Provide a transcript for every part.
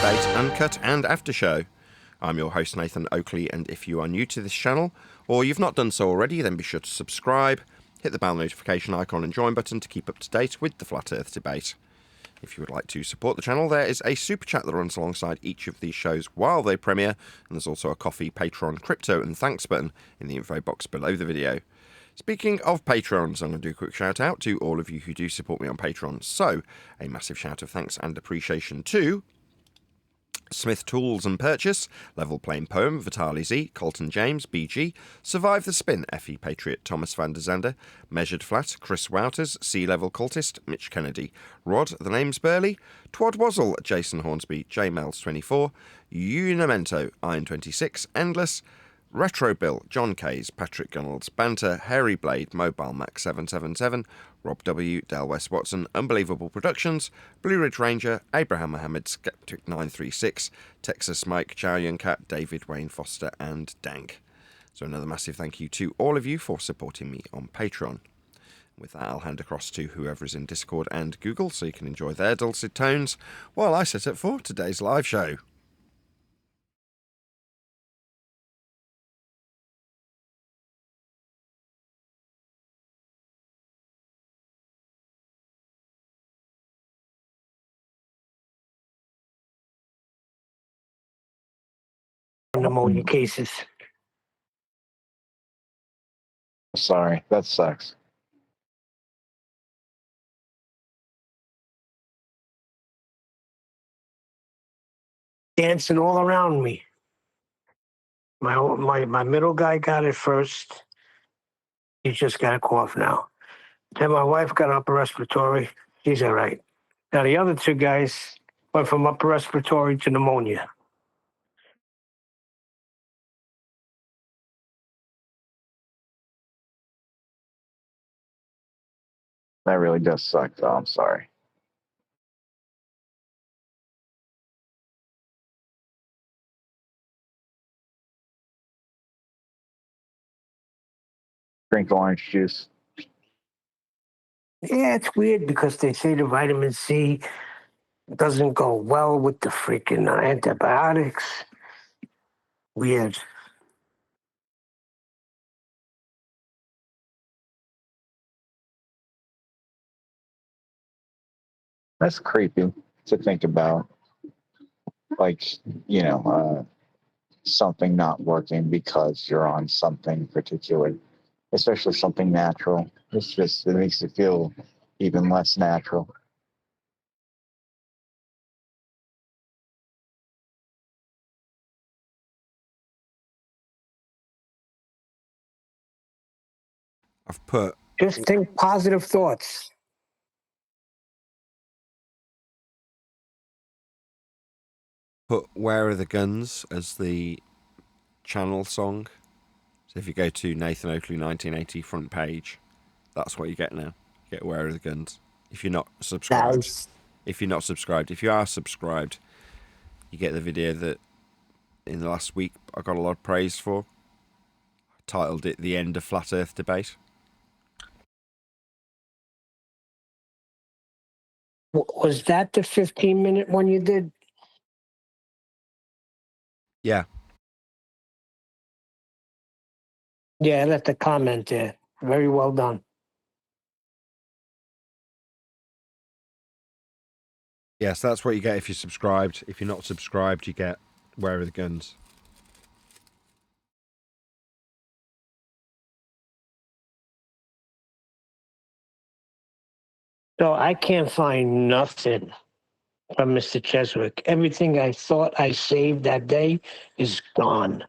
Debate, Uncut and After Show. I'm your host Nathan Oakley, and if you are new to this channel, or you've not done so already, then be sure to subscribe, hit the bell notification icon and join button to keep up to date with the Flat Earth debate. If you would like to support the channel, there is a super chat that runs alongside each of these shows while they premiere, and there's also a coffee, Patreon, crypto and thanks button in the info box below the video. Speaking of Patrons, I'm going to do a quick shout out to all of you who do support me on Patreon. So, a massive shout of thanks and appreciation to Smith Tools and Purchase, Level Plain Poem, Vitali Z, Colton James, BG, Survive the Spin, FE Patriot, Thomas van der Zander, Measured Flat, Chris Wouters, Sea Level Cultist, Mitch Kennedy, Rod, The Name's Burley, Twad Wazzle, Jason Hornsby, JMels24, Unamento, Iron26, Endless, Retro Bill, John Kays, Patrick Gunnells, Banter, Hairy Blade, Mobile Mac 777, Rob W, Del West Watson, Unbelievable Productions, Blue Ridge Ranger, Abraham Mohammed, Skeptic 936, Texas Mike, Chow Yun Cat, David Wayne Foster, and Dank. So another massive thank you to all of you for supporting me on Patreon. With that, I'll hand across to whoever is in Discord and Google so you can enjoy their dulcet tones while I set up for today's live show. Pneumonia cases. Sorry, that sucks. Dancing all around me. My middle guy got it first. He just got a cough now. Then my wife got upper respiratory. She's all right. Now the other two guys went from upper respiratory to pneumonia. That really does suck, though. I'm sorry. Drink orange juice. Yeah, it's weird because they say the vitamin C doesn't go well with the freaking antibiotics. Weird. That's creepy to think about. Like, something not working because you're on something particular, especially something natural. It makes it feel even less natural. I've put Just think positive thoughts. Where Are the Guns as the channel song. So if you go to Nathan Oakley 1980 front page, that's what you get now. You get Where Are the Guns. If you're not subscribed. Nice. If you're not subscribed. If you are subscribed, you get the video that in the last week I got a lot of praise for. I titled it The End of Flat Earth Debate. Was that the 15-minute one you did? Yeah. Yeah, I left a comment there. Very well done. Yes, that's what you get if you're subscribed. If you're not subscribed, you get Where Are the Guns. So I can't find nothing from Mr. Cheswick. Everything I thought I saved that day is gone.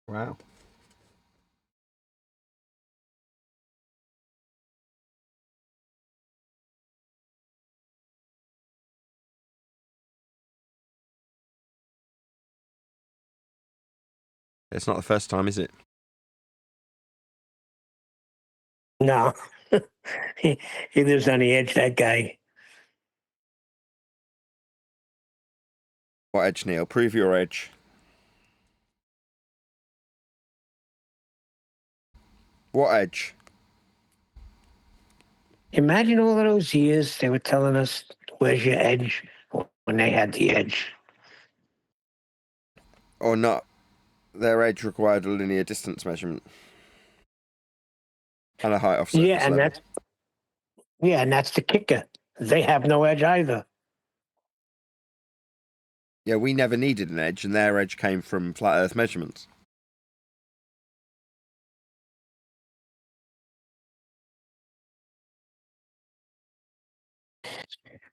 Wow. It's not the first time, is it? No. he lives on the edge, that guy. What edge, Neil? Prove your edge. What edge? Imagine all of those years they were telling us, where's your edge, when they had the edge. Or not. Their edge required a linear distance measurement. And a height off surface Yeah, and level. that's the kicker. They have no edge either. Yeah, we never needed an edge, and their edge came from flat Earth measurements.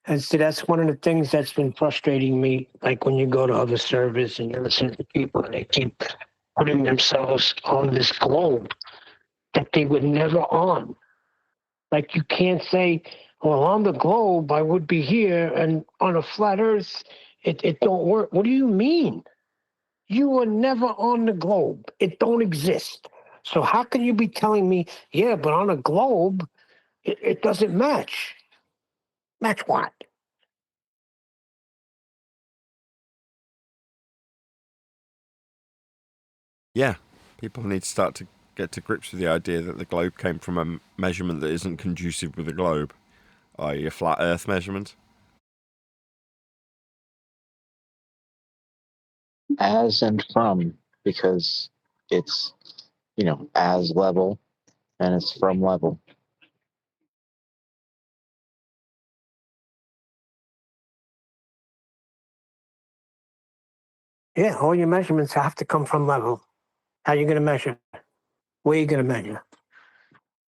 And so that's one of the things that's been frustrating me. Like when you go to other servers and you listen to people and they keep putting themselves on this globe that they were never on. Like you can't say, well, on the globe, I would be here, and on a flat Earth, it don't work. What do you mean? You were never on the globe. It don't exist. So how can you be telling me, yeah, but on a globe, it doesn't match? Match what? Yeah, people need to start to get to grips with the idea that the globe came from a measurement that isn't conducive with the globe, i.e. a flat Earth measurement. As and from, because it's, as level and it's from level. Yeah, all your measurements have to come from level. How are you going to measure? Where are you going to measure?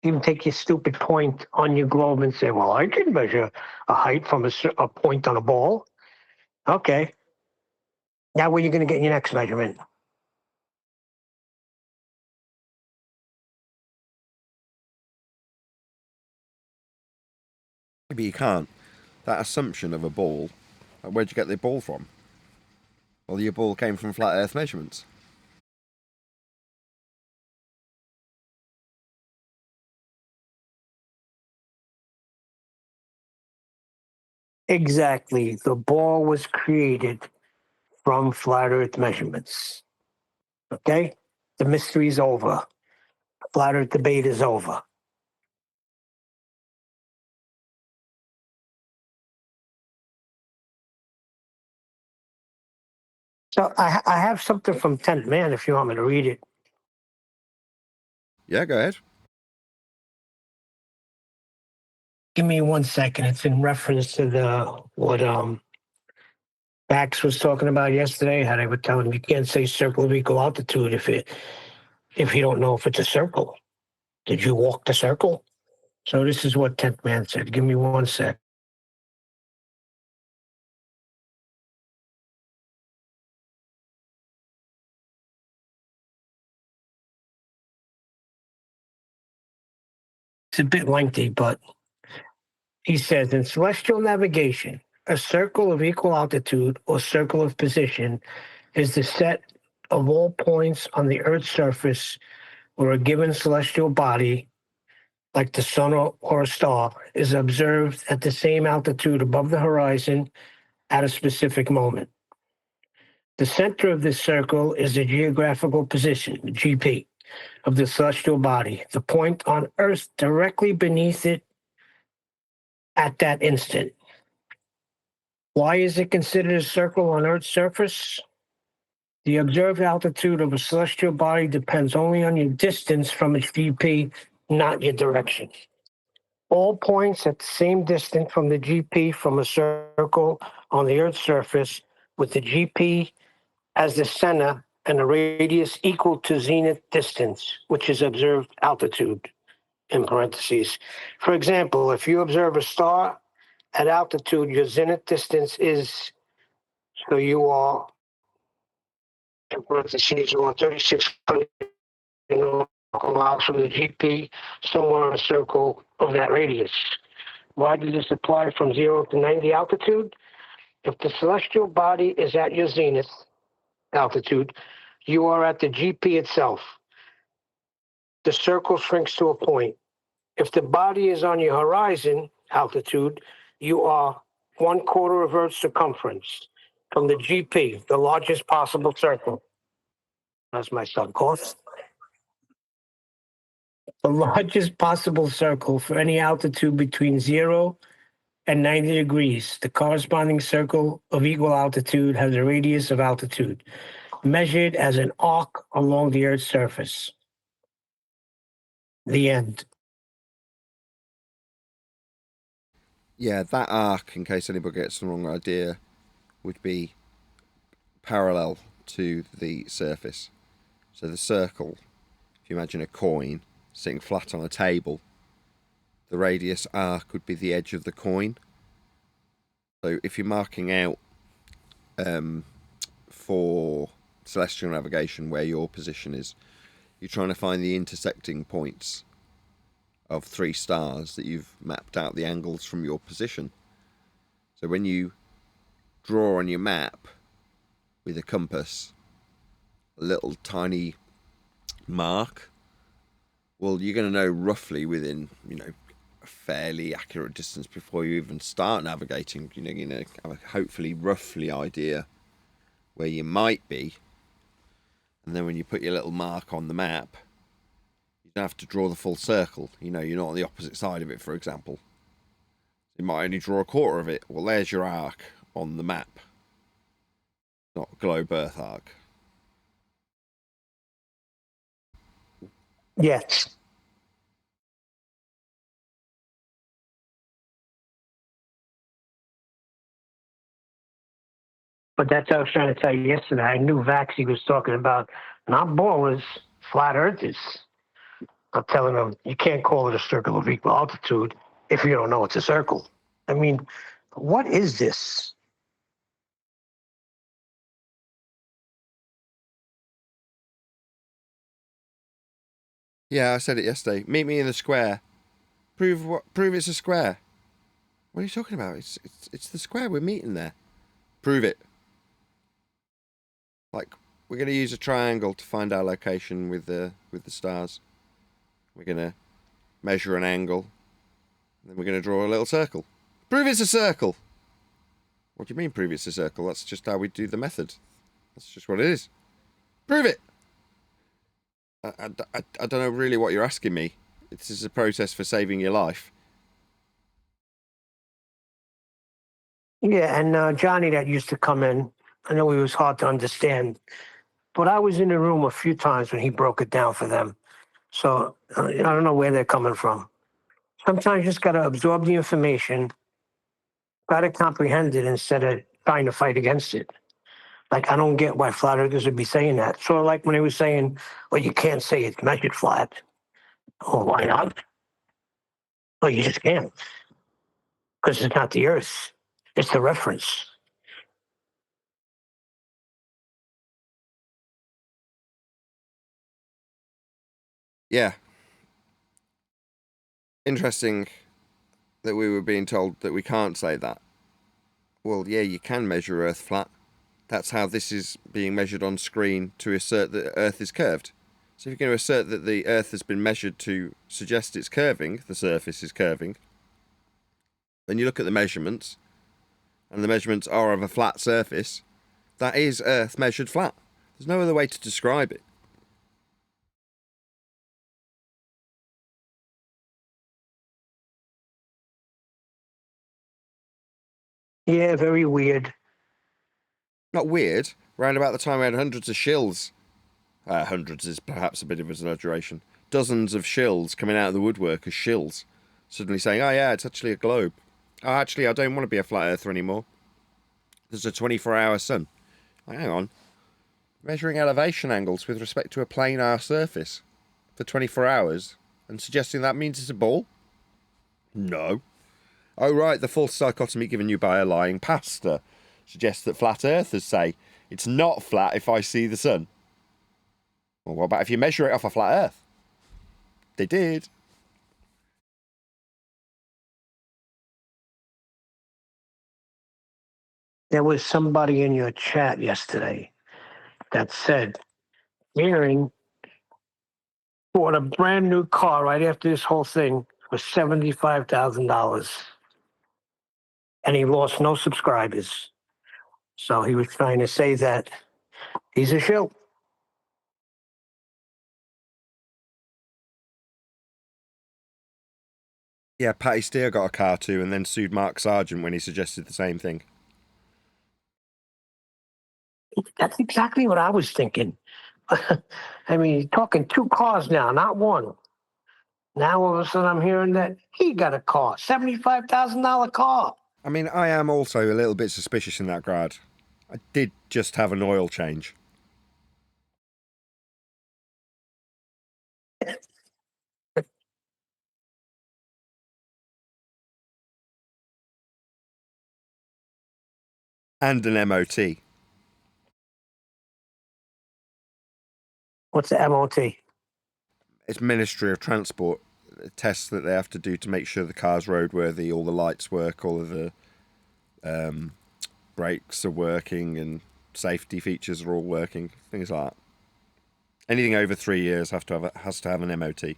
You can take your stupid point on your globe and say, well, I can measure a height from a point on a ball. Okay. Now where are you going to get your next measurement? Maybe you can't. That assumption of a ball, where'd you get the ball from? Well, your ball came from flat Earth measurements. Exactly. The ball was created from flat Earth measurements. Okay? The mystery's over. Flat Earth debate is over. So I have something from 10th Man if you want me to read it. Yeah, go ahead. Give me 1 second. It's in reference to what Bax was talking about yesterday, how they were telling him you can't say circle of equal altitude if you don't know if it's a circle. Did you walk the circle? So this is what 10th Man said. Give me 1 sec. It's a bit lengthy, but he says in celestial navigation, a circle of equal altitude or circle of position is the set of all points on the Earth's surface where a given celestial body, like the sun or a star, is observed at the same altitude above the horizon at a specific moment. The center of this circle is the geographical position, GP, of the celestial body, the point on Earth directly beneath it at that instant. Why is it considered a circle on Earth's surface? The observed altitude of a celestial body depends only on your distance from its GP, not your direction. All points at the same distance from the GP from a circle on the Earth's surface with the GP as the center and a radius equal to zenith distance, which is observed altitude, in parentheses. For example, if you observe a star at altitude, your zenith distance is, so you are, in parentheses, you are 3,600 miles from the GP, somewhere in a circle of that radius. Why does this apply from 0 to 90 altitude? If the celestial body is at your zenith altitude, you are at the GP itself. The circle shrinks to a point. If the body is on your horizon altitude, you are 1/4 of Earth's circumference from the GP, the largest possible circle. That's my subcourse. the largest possible circle for any altitude between 0 and 90 degrees. The corresponding circle of equal altitude has a radius of altitude, measured as an arc along the Earth's surface. The end. Yeah, that arc, in case anybody gets the wrong idea, would be parallel to the surface. So the circle, if you imagine a coin sitting flat on a table, the radius arc would be the edge of the coin. So if you're marking out for celestial navigation where your position is, you're trying to find the intersecting points of 3 stars that you've mapped out the angles from your position. So when you draw on your map with a compass a little tiny mark, well, you're going to know roughly within, a fairly accurate distance before you even start navigating. You're going to have a hopefully roughly idea where you might be. And then when you put your little mark on the map, you don't have to draw the full circle. You're not on the opposite side of it, for example. You might only draw a quarter of it. Well, there's your arc on the map. Not globe Earth arc. Yes. But that's what I was trying to tell you yesterday. I knew Vaxie was talking about not ballers, flat earthers. I'm telling them you can't call it a circle of equal altitude if you don't know it's a circle. I mean, what is this? Yeah, I said it yesterday. Meet me in the square. Prove what? Prove it's a square. What are you talking about? It's the square. We're meeting there. Prove it. Like, we're going to use a triangle to find our location with the stars. We're going to measure an angle. And then we're going to draw a little circle. Prove it's a circle. What do you mean prove it's a circle? That's just how we do the method. That's just what it is. Prove it. I don't know really what you're asking me. This is a process for saving your life. Yeah, and Johnny that used to come in, I know he was hard to understand, but I was in the room a few times when he broke it down for them. So I don't know where they're coming from. Sometimes you just got to absorb the information, got to comprehend it instead of trying to fight against it. Like, I don't get why flat earthers would be saying that. So, like when he was saying, well, you can't say it's measured flat. Oh, why not? Well, you just can't. Because it's not the earth, it's the reference. Yeah. Interesting that we were being told that we can't say that. Well, yeah, you can measure Earth flat. That's how this is being measured on screen to assert that Earth is curved. So if you're going to assert that the Earth has been measured to suggest it's curving, the surface is curving, then you look at the measurements, and the measurements are of a flat surface, that is Earth measured flat. There's no other way to describe it. Yeah, very weird. Not weird. Around about the time we had hundreds of shills. Hundreds is perhaps a bit of an exaggeration. Dozens of shills coming out of the woodwork as shills. Suddenly saying, oh yeah, it's actually a globe. Oh, actually, I don't want to be a flat earther anymore. There's a 24-hour sun. Hang on. Measuring elevation angles with respect to a planar surface for 24 hours and suggesting that means it's a ball? No. Oh, right, the false dichotomy given you by a lying pastor suggests that flat earthers say it's not flat if I see the sun. Well, what about if you measure it off a flat earth? They did. There was somebody in your chat yesterday that said, Aaron bought a brand new car right after this whole thing for $75,000. And he lost no subscribers. So he was trying to say that he's a shill. Yeah, Patty Steer got a car too and then sued Mark Sargent when he suggested the same thing. That's exactly what I was thinking. I mean, you're talking two cars now, not one. Now all of a sudden I'm hearing that he got a car, $75,000 car. I mean, I am also a little bit suspicious in that regard. I did just have an oil change. And an MOT. What's the MOT? It's Ministry of Transport tests that they have to do to make sure the car's roadworthy, all the lights work, all of the brakes are working, and safety features are all working, things like that. Anything over 3 years has to have an MOT. 3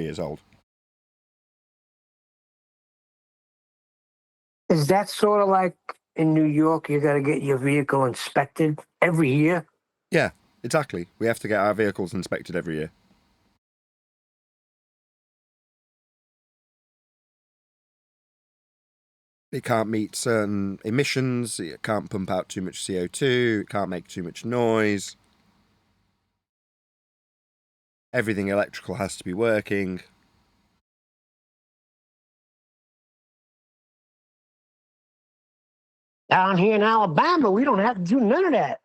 years old. Is that sort of like in New York, you got to get your vehicle inspected every year? Yeah, exactly. We have to get our vehicles inspected every year. It can't meet certain emissions, it can't pump out too much CO2, it can't make too much noise. Everything electrical has to be working. Down here in Alabama, we don't have to do none of that.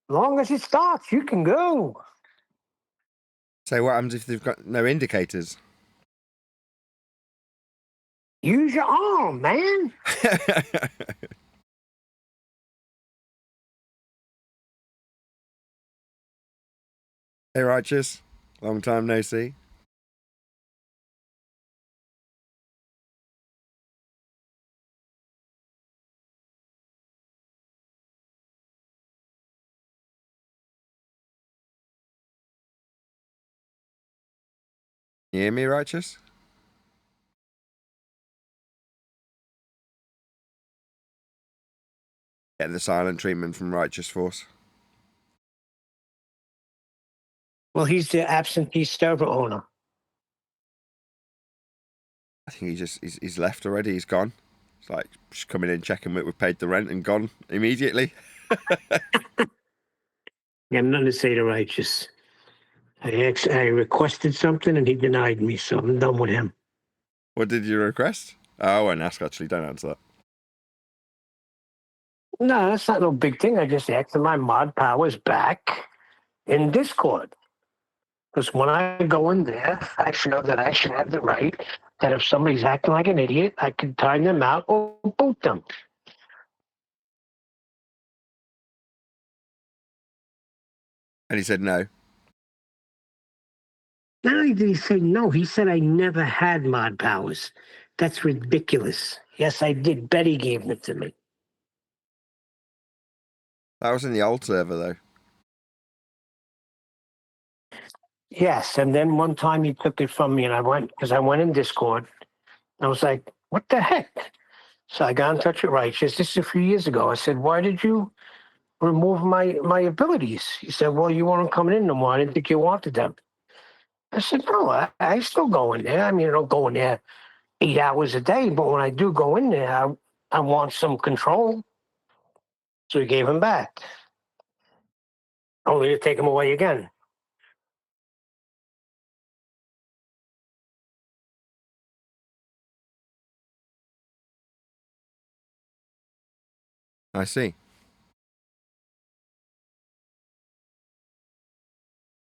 As long as it starts, you can go. So what happens if they've got no indicators? Use your arm, man. Hey, Righteous. Long time no see. You hear me, Righteous? Getting the silent treatment from Righteous Force. Well, he's the absentee server owner. I think he's left already. He's gone. It's like just coming in, checking that we've paid the rent, and gone immediately. You have nothing to say to Righteous. I requested something and he denied me, so I'm done with him. What did you request? Oh, I won't ask, actually. Don't answer that. No, that's not no big thing. I just asked for my mod powers back in Discord. Because when I go in there, I feel that I should have the right that if somebody's acting like an idiot, I can time them out or boot them. And he said no. Not only did he say no, he said I never had mod powers. That's ridiculous. Yes, I did. Betty gave them to me. That was in the old server, though. Yes, and then one time he took it from me, and I went because I went in Discord. I was like, "What the heck?" So I got in touch with Righteous. This is a few years ago. I said, "Why did you remove my abilities?" He said, "Well, you weren't coming in no more. I didn't think you wanted them." I said, "No, I still go in there. I mean, I don't go in there 8 hours a day, but when I do go in there, I want some control." So he gave him back, only to take him away again. I see.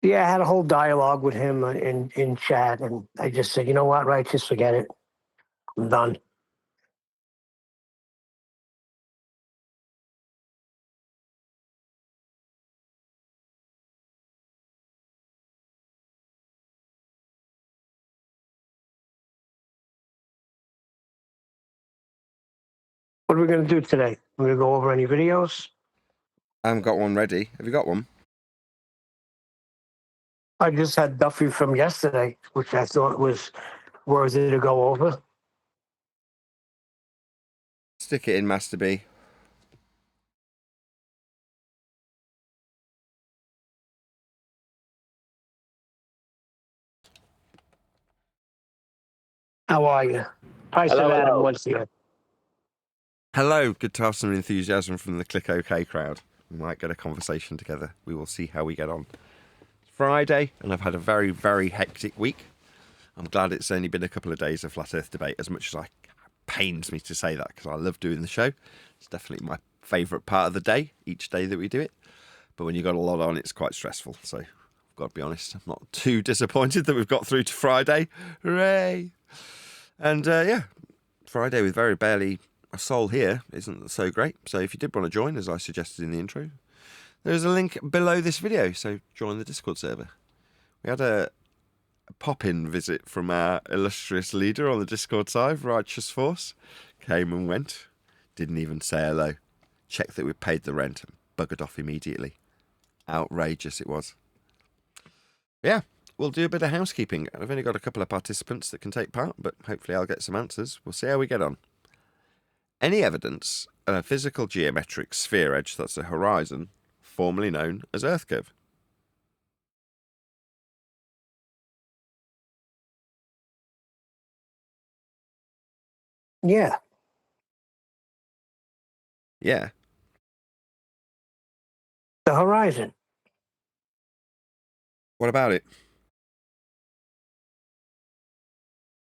Yeah, I had a whole dialogue with him in chat, and I just said, "You know what, Righteous, forget it. I'm done." What are we going to do today? We're going to go over any videos? I haven't got one ready. Have you got one? I just had Duffy from yesterday, which I thought was worthy to go over. Stick it in, Master B. How are you? Price Hello, of Adam hello. was here. Hello, good to have some enthusiasm from the Click OK crowd. We might get a conversation together. We will see how we get on. It's Friday, and I've had a very, very hectic week. I'm glad it's only been a couple of days of Flat Earth debate, as much as it pains me to say that, because I love doing the show. It's definitely my favourite part of the day, each day that we do it. But when you've got a lot on, it's quite stressful. So I've got to be honest, I'm not too disappointed that we've got through to Friday. Hooray! And Friday with very barely a soul here isn't so great. So if you did want to join, as I suggested in the intro, there's a link below this video. So join the Discord server. We had a pop-in visit from our illustrious leader on the Discord side, Righteous Force. Came and went. Didn't even say hello. Checked that we'd paid the rent and buggered off immediately. Outrageous it was. Yeah, we'll do a bit of housekeeping. I've only got a couple of participants that can take part, but hopefully I'll get some answers. We'll see how we get on. Any evidence of a physical geometric sphere edge that's a horizon, formerly known as Earth curve? Yeah. Yeah. The horizon. What about it?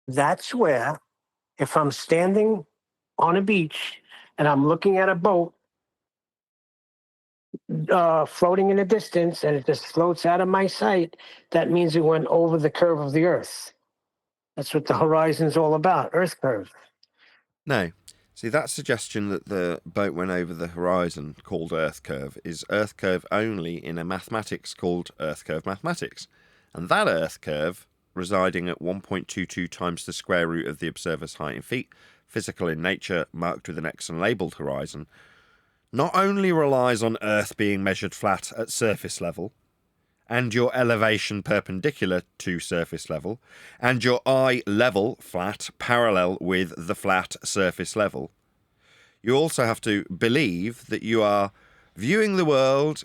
That's where, if I'm standing on a beach and I'm looking at a boat floating in the distance and it just floats out of my sight, that means it went over the curve of the Earth. That's what the horizon's all about, Earth curve. No. See, that suggestion that the boat went over the horizon called Earth curve is Earth curve only in a mathematics called Earth curve mathematics. And that Earth curve, residing at 1.22 times the square root of the observer's height in feet, physical in nature, marked with an X and labelled horizon, not only relies on Earth being measured flat at surface level, and your elevation perpendicular to surface level, and your eye level flat parallel with the flat surface level. You also have to believe that you are viewing the world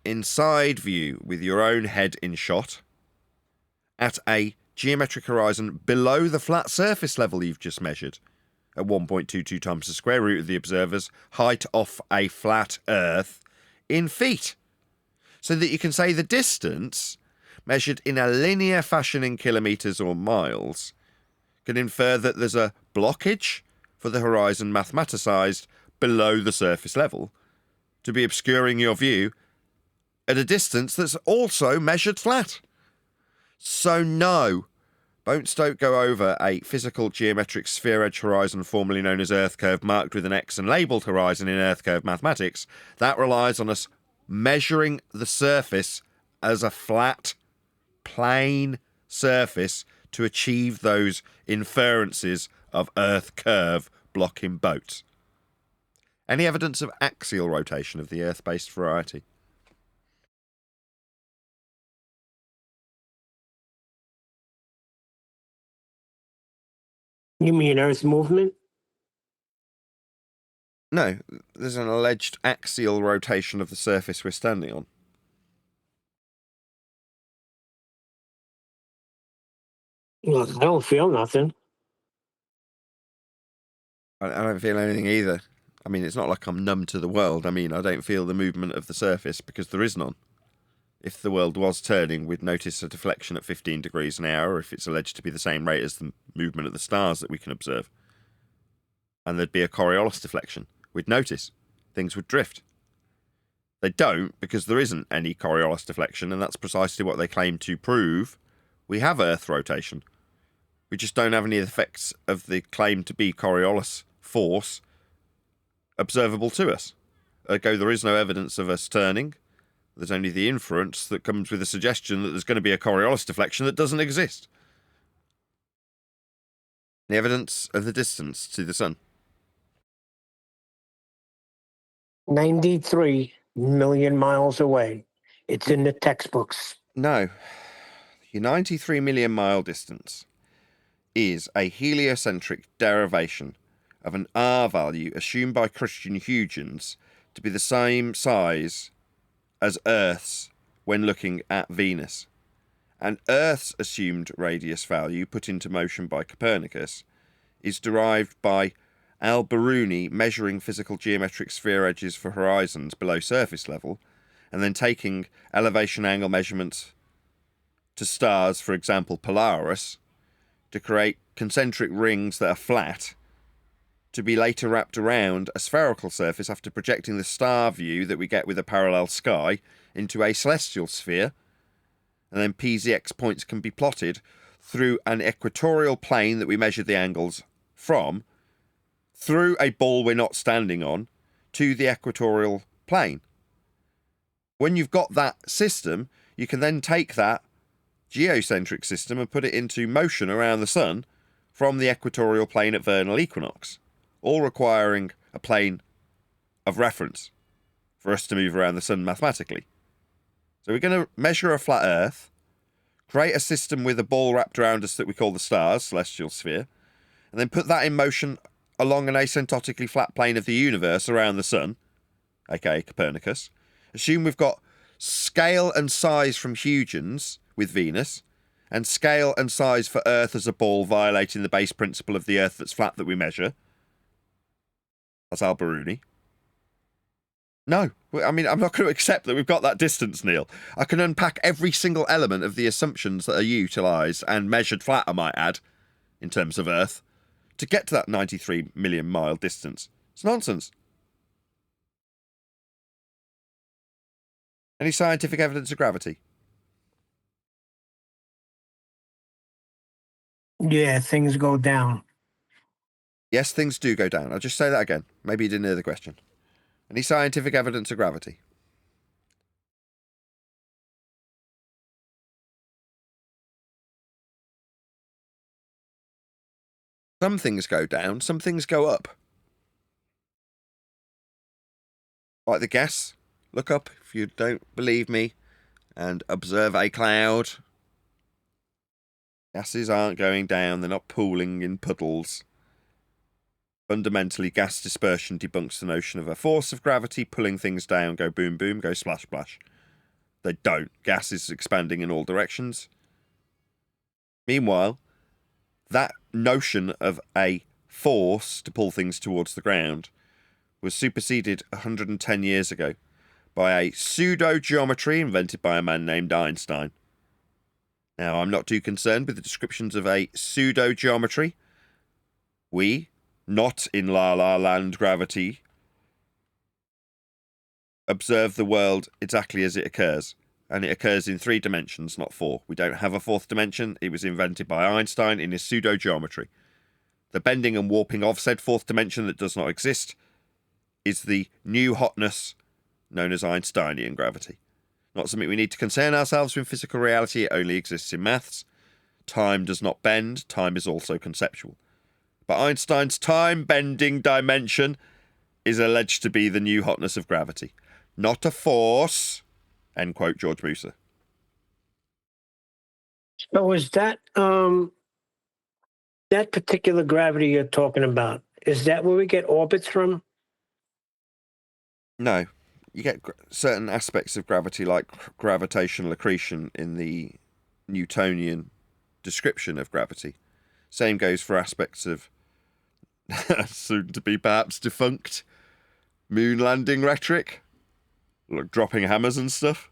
in side view with your own head in shot at a geometric horizon below the flat surface level you've just measured at 1.22 times the square root of the observer's height off a flat Earth in feet. So that you can say the distance, measured in a linear fashion in kilometres or miles, can infer that there's a blockage for the horizon mathematicized below the surface level to be obscuring your view at a distance that's also measured flat. So no, don't go over a physical geometric sphere edge horizon formerly known as Earth curve marked with an X and labelled horizon in Earth curve mathematics. That relies on us measuring the surface as a flat, plane surface to achieve those inferences of Earth curve blocking boats. Any evidence of axial rotation of the Earth-based variety? You mean Earth movement? No, there's an alleged axial rotation of the surface we're standing on. Look, I don't feel nothing. I don't feel anything either. I mean, it's not like I'm numb to the world. I mean, I don't feel the movement of the surface because there is none. If the world was turning, we'd notice a deflection at 15 degrees an hour if it's alleged to be the same rate as the movement of the stars that we can observe. And there'd be a Coriolis deflection. We'd notice. Things would drift. They don't because there isn't any Coriolis deflection, and that's precisely what they claim to prove. We have Earth rotation. We just don't have any effects of the claim to be Coriolis force observable to us. Ergo, there is no evidence of us turning. There's only the inference that comes with the suggestion that there's going to be a Coriolis deflection that doesn't exist. The evidence of the distance to the sun. 93 million miles away. It's in the textbooks. No. Your 93 million mile distance is a heliocentric derivation of an R value assumed by Christian Huygens to be the same size as Earth's when looking at Venus. and Earth's assumed radius value put into motion by Copernicus is derived by Al-Biruni measuring physical geometric sphere edges for horizons below surface level, and then taking elevation angle measurements to stars, for example Polaris, to create concentric rings that are flat, to be later wrapped around a spherical surface after projecting the star view that we get with a parallel sky into a celestial sphere, and then PZX points can be plotted through an equatorial plane that we measured the angles from, through a ball we're not standing on, to the equatorial plane. When you've got that system, you can then take that geocentric system and put it into motion around the sun from the equatorial plane at vernal equinox, all requiring a plane of reference for us to move around the sun mathematically. So we're going to measure a flat Earth, create a system with a ball wrapped around us that we call the stars, celestial sphere, and then put that in motion along an asymptotically flat plane of the universe around the sun, aka Copernicus. Assume we've got scale and size from Huygens with Venus, and scale and size for Earth as a ball violating the base principle of the Earth that's flat that we measure. That's Al-Biruni. No, I mean, I'm not going to accept that we've got that distance, Neil. I can unpack every single element of the assumptions that are utilised and measured flat, I might add, in terms of Earth, to get to that 93 million mile distance. It's nonsense. Any scientific evidence of gravity? Yeah, things go down. Yes, things do go down. I'll just say that again. Maybe you didn't hear the question. Any scientific evidence of gravity? Some things go down, some things go up. Like the gas. Look up if you don't believe me and observe a cloud. Gases aren't going down, they're not pooling in puddles. Fundamentally, gas dispersion debunks the notion of a force of gravity pulling things down, go boom boom, go splash splash. They don't. Gas is expanding in all directions. Meanwhile, that notion of a force to pull things towards the ground was superseded 110 years ago by a pseudo-geometry invented by a man named Einstein. Now, I'm not too concerned with the descriptions of a pseudo-geometry. We, not in La La Land gravity, observe the world exactly as it occurs. And it occurs in 3 dimensions, not 4. We don't have a 4th dimension. It was invented by Einstein in his pseudo-geometry. The bending and warping of said 4th dimension that does not exist is the new hotness known as Einsteinian gravity. Not something we need to concern ourselves with physical reality. It only exists in maths. Time does not bend. Time is also conceptual. But Einstein's time-bending dimension is alleged to be the new hotness of gravity. Not a force... End quote, George Musa. So is that that particular gravity you're talking about, is that where we get orbits from? No. You get certain aspects of gravity like gravitational accretion in the Newtonian description of gravity. Same goes for aspects of soon to be perhaps defunct moon landing rhetoric. Like dropping hammers and stuff.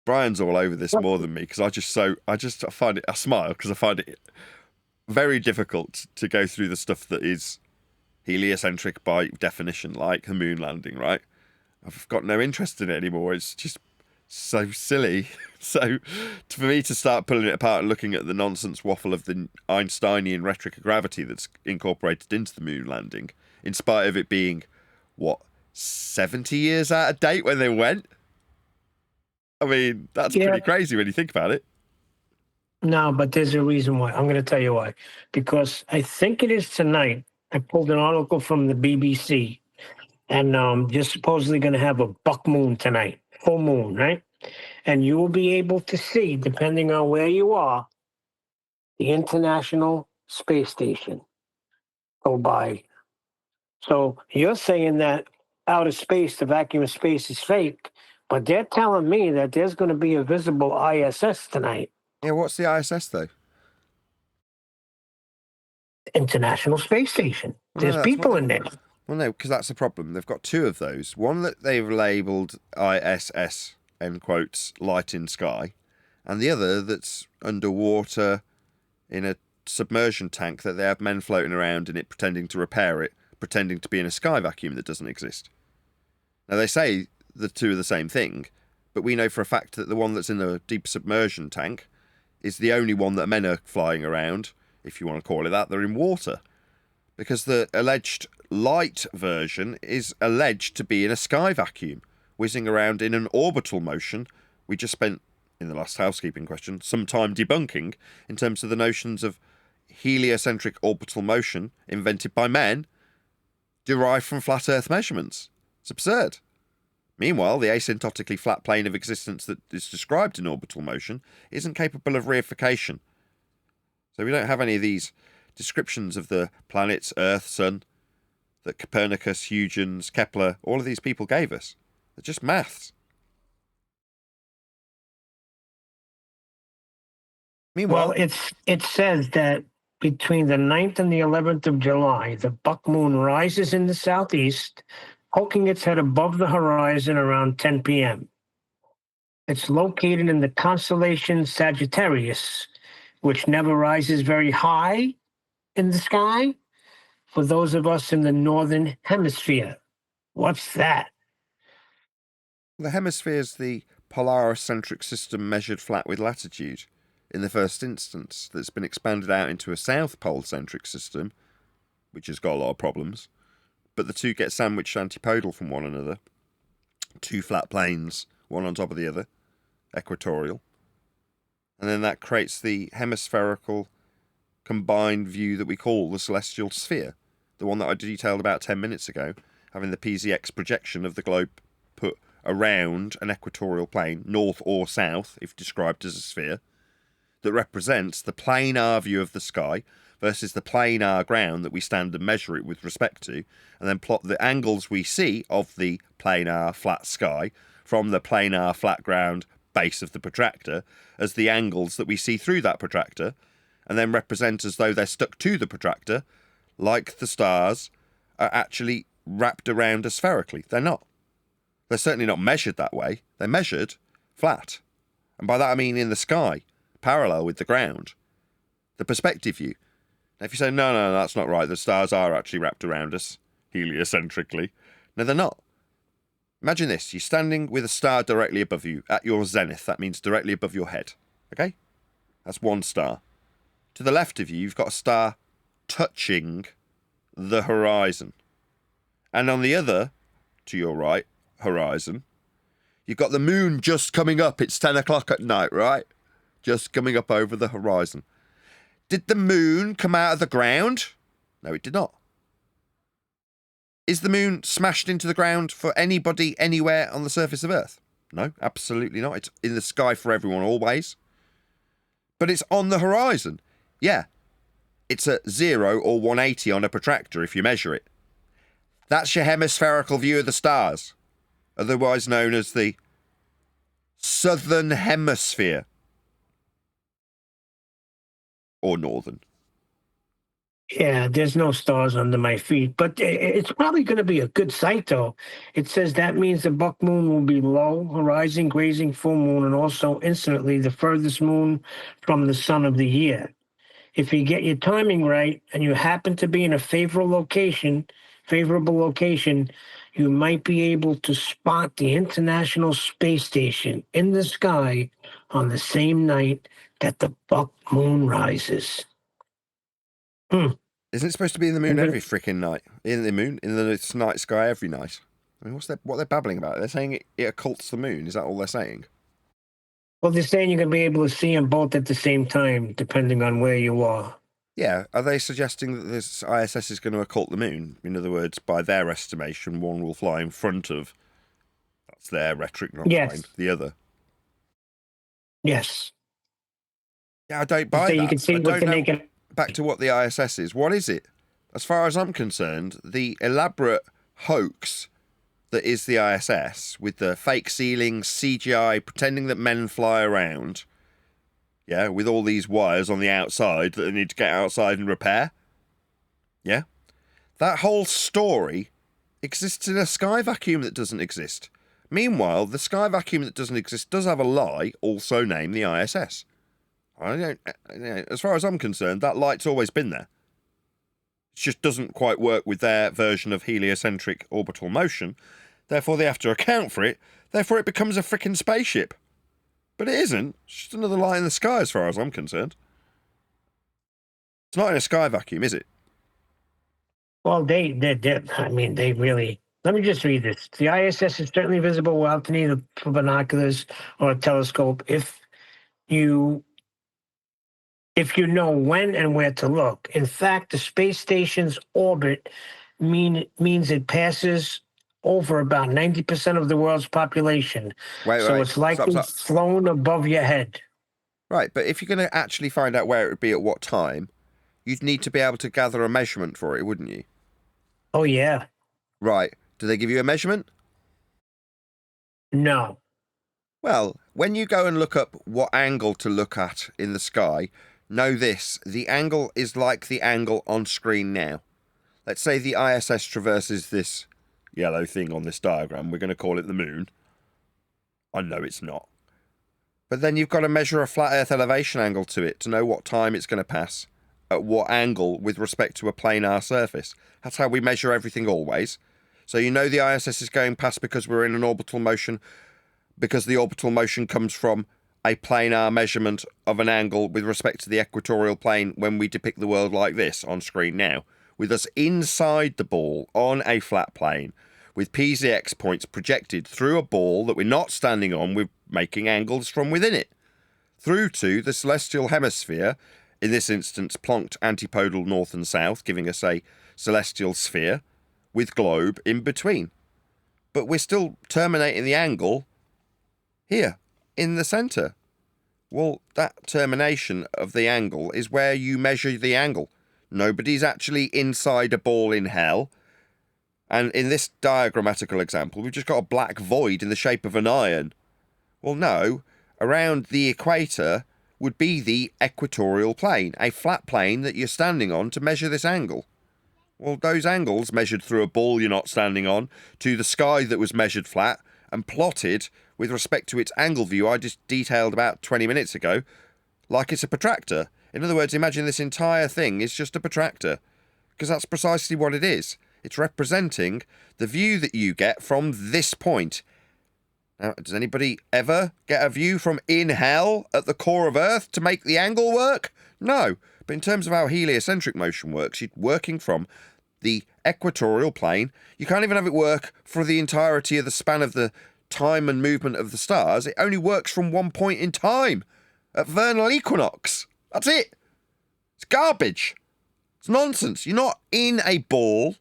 Brian's all over this more than me because I find it, I smile because I find it very difficult to go through the stuff that is heliocentric by definition, like the moon landing, right? I've got no interest in it anymore. It's just so silly. So for me to start pulling it apart and looking at the nonsense waffle of the Einsteinian rhetoric of gravity that's incorporated into the moon landing, in spite of it being, what, 70 years out of date when they went? I mean, that's pretty crazy when you think about it. No, but there's a reason why. I'm going to tell you why. Because I think it is tonight. I pulled an article from the BBC, and you're supposedly going to have a buck moon tonight, full moon, right? And you will be able to see, depending on where you are, the International Space Station go by. So you're saying that outer space, the vacuum of space is fake, But they're telling me that there's going to be a visible ISS tonight. Yeah, what's the ISS, though? International Space Station. Well, no, There's people in there. Well, no, because that's the problem. They've got two of those. One that they've labelled ISS, end quotes, light in sky, and the other that's underwater in a submersion tank that they have men floating around in it pretending to repair it, pretending to be in a sky vacuum that doesn't exist. Now, they say the two are the same thing, but we know for a fact that the one that's in the deep submersion tank is the only one that men are flying around, if you want to call it that. They're in water. Because the alleged Lite version is alleged to be in a sky vacuum, whizzing around in an orbital motion. We just spent, in the last housekeeping question, some time debunking in terms of the notions of heliocentric orbital motion invented by men derived from flat Earth measurements. It's absurd. Meanwhile, the asymptotically flat plane of existence that is described in orbital motion isn't capable of reification. So we don't have any of these descriptions of the planets, Earth, Sun, that Copernicus, Huygens, Kepler, all of these people gave us. They're just maths. Meanwhile, Well, it says that between the 9th and the 11th of July, the buck moon rises in the southeast, poking its head above the horizon around 10 p.m. It's located in the constellation Sagittarius, which never rises very high in the sky for those of us in the northern hemisphere. What's that? the hemisphere is the polar-centric system measured flat with latitude in the first instance that's been expanded out into a south pole-centric system, which has got a lot of problems, but the two get sandwiched antipodal from one another. Two flat planes, one on top of the other, equatorial. And then that creates the hemispherical combined view that we call the celestial sphere, the one that I detailed about 10 minutes ago, having the PZX projection of the globe put around an equatorial plane, north or south, if described as a sphere, that represents the planar view of the sky versus the planar ground that we stand and measure it with respect to, and then plot the angles we see of the planar flat sky from the planar flat ground base of the protractor as the angles that we see through that protractor, and then represent as though they're stuck to the protractor, like the stars are actually wrapped around us spherically. They're not. They're certainly not measured that way. They're measured flat. And by that I mean in the sky, parallel with the ground. The perspective view. Now if you say, no, that's not right, the stars are actually wrapped around us, heliocentrically. No, they're not. Imagine this, you're standing with a star directly above you, at your zenith, that means directly above your head. Okay? That's one star. To the left of you, you've got a star touching the horizon. And on the other, to your right, horizon, you've got the moon just coming up. It's 10 o'clock at night, right? Just coming up over the horizon. Did the moon come out of the ground? No, it did not. Is the moon smashed into the ground for anybody anywhere on the surface of Earth? No, absolutely not. It's in the sky for everyone always. But it's on the horizon. Yeah, it's at 0 or 180 on a protractor if you measure it. That's your hemispherical view of the stars, otherwise known as the southern hemisphere. Or northern. Yeah, there's no stars under my feet, but it's probably going to be a good sight, though. It says that means the buck moon will be low, horizon grazing full moon, and also instantly the furthest moon from the sun of the year. If you get your timing right and you happen to be in a favorable location, you might be able to spot the International Space Station in the sky on the same night that the buck moon rises. Isn't it supposed to be in the moon every freaking night? In the night sky every night? I mean, what they're babbling about? They're saying it occults the moon. Is that all they're saying? Well, they're saying you're going to be able to see them both at the same time, depending on where you are. Yeah. Are they suggesting that this ISS is going to occult the moon? In other words, by their estimation, one will fly in front of, that's their rhetoric, not mine, the other. Yes. Yeah, I don't buy So that. you can see I what don't the know. naked... Back to what the ISS is. What is it? As far as I'm concerned, the elaborate hoax that is the ISS, with the fake ceilings, CGI, pretending that men fly around, yeah, with all these wires on the outside that they need to get outside and repair, yeah, that whole story exists in a sky vacuum that doesn't exist. Meanwhile, the sky vacuum that doesn't exist does have a lie, also named the ISS. As far as I'm concerned, that light's always been there. It just doesn't quite work with their version of heliocentric orbital motion. Therefore, they have to account for it. Therefore, it becomes a frickin' spaceship. But it isn't. It's just another light in the sky, as far as I'm concerned. It's not in a sky vacuum, is it? Well, they really. Let me just read this. The ISS is certainly visible without the need of binoculars or a telescope if you know when and where to look. In fact, the space station's orbit means it passes over about 90% of the world's population. So it's likely flown above your head. Right, but if you're going to actually find out where it would be at what time, you'd need to be able to gather a measurement for it, wouldn't you? Oh, yeah. Right. Do they give you a measurement? No. Well, when you go and look up what angle to look at in the sky, know this, the angle is like the angle on screen now. Let's say the ISS traverses this yellow thing on this diagram. We're going to call it the moon. I know it's not. But then you've got to measure a flat Earth elevation angle to it to know what time it's going to pass, at what angle with respect to a planar surface. That's how we measure everything always. So you know the ISS is going past because we're in an orbital motion, because the orbital motion comes from a planar measurement of an angle with respect to the equatorial plane when we depict the world like this on screen now, with us inside the ball on a flat plane, with PZX points projected through a ball that we're not standing on, we're making angles from within it, through to the celestial hemisphere, in this instance plonked antipodal north and south, giving us a celestial sphere, with globe in between. But we're still terminating the angle here, in the centre. Well, that termination of the angle is where you measure the angle. Nobody's actually inside a ball in hell. And in this diagrammatical example, we've just got a black void in the shape of an iron. Well, no, around the equator would be the equatorial plane, a flat plane that you're standing on to measure this angle. Well, those angles measured through a ball you're not standing on, to the sky that was measured flat and plotted with respect to its angle view I just detailed about 20 minutes ago, like it's a protractor. In other words, imagine this entire thing is just a protractor, because that's precisely what it is. It's representing the view that you get from this point. Now, does anybody ever get a view from in hell at the core of Earth to make the angle work? No. But in terms of how heliocentric motion works, you're working from the equatorial plane. You can't even have it work for the entirety of the span of the time and movement of the stars. It only works from one point in time, at vernal equinox. That's it. It's garbage. It's nonsense. You're not in a ball.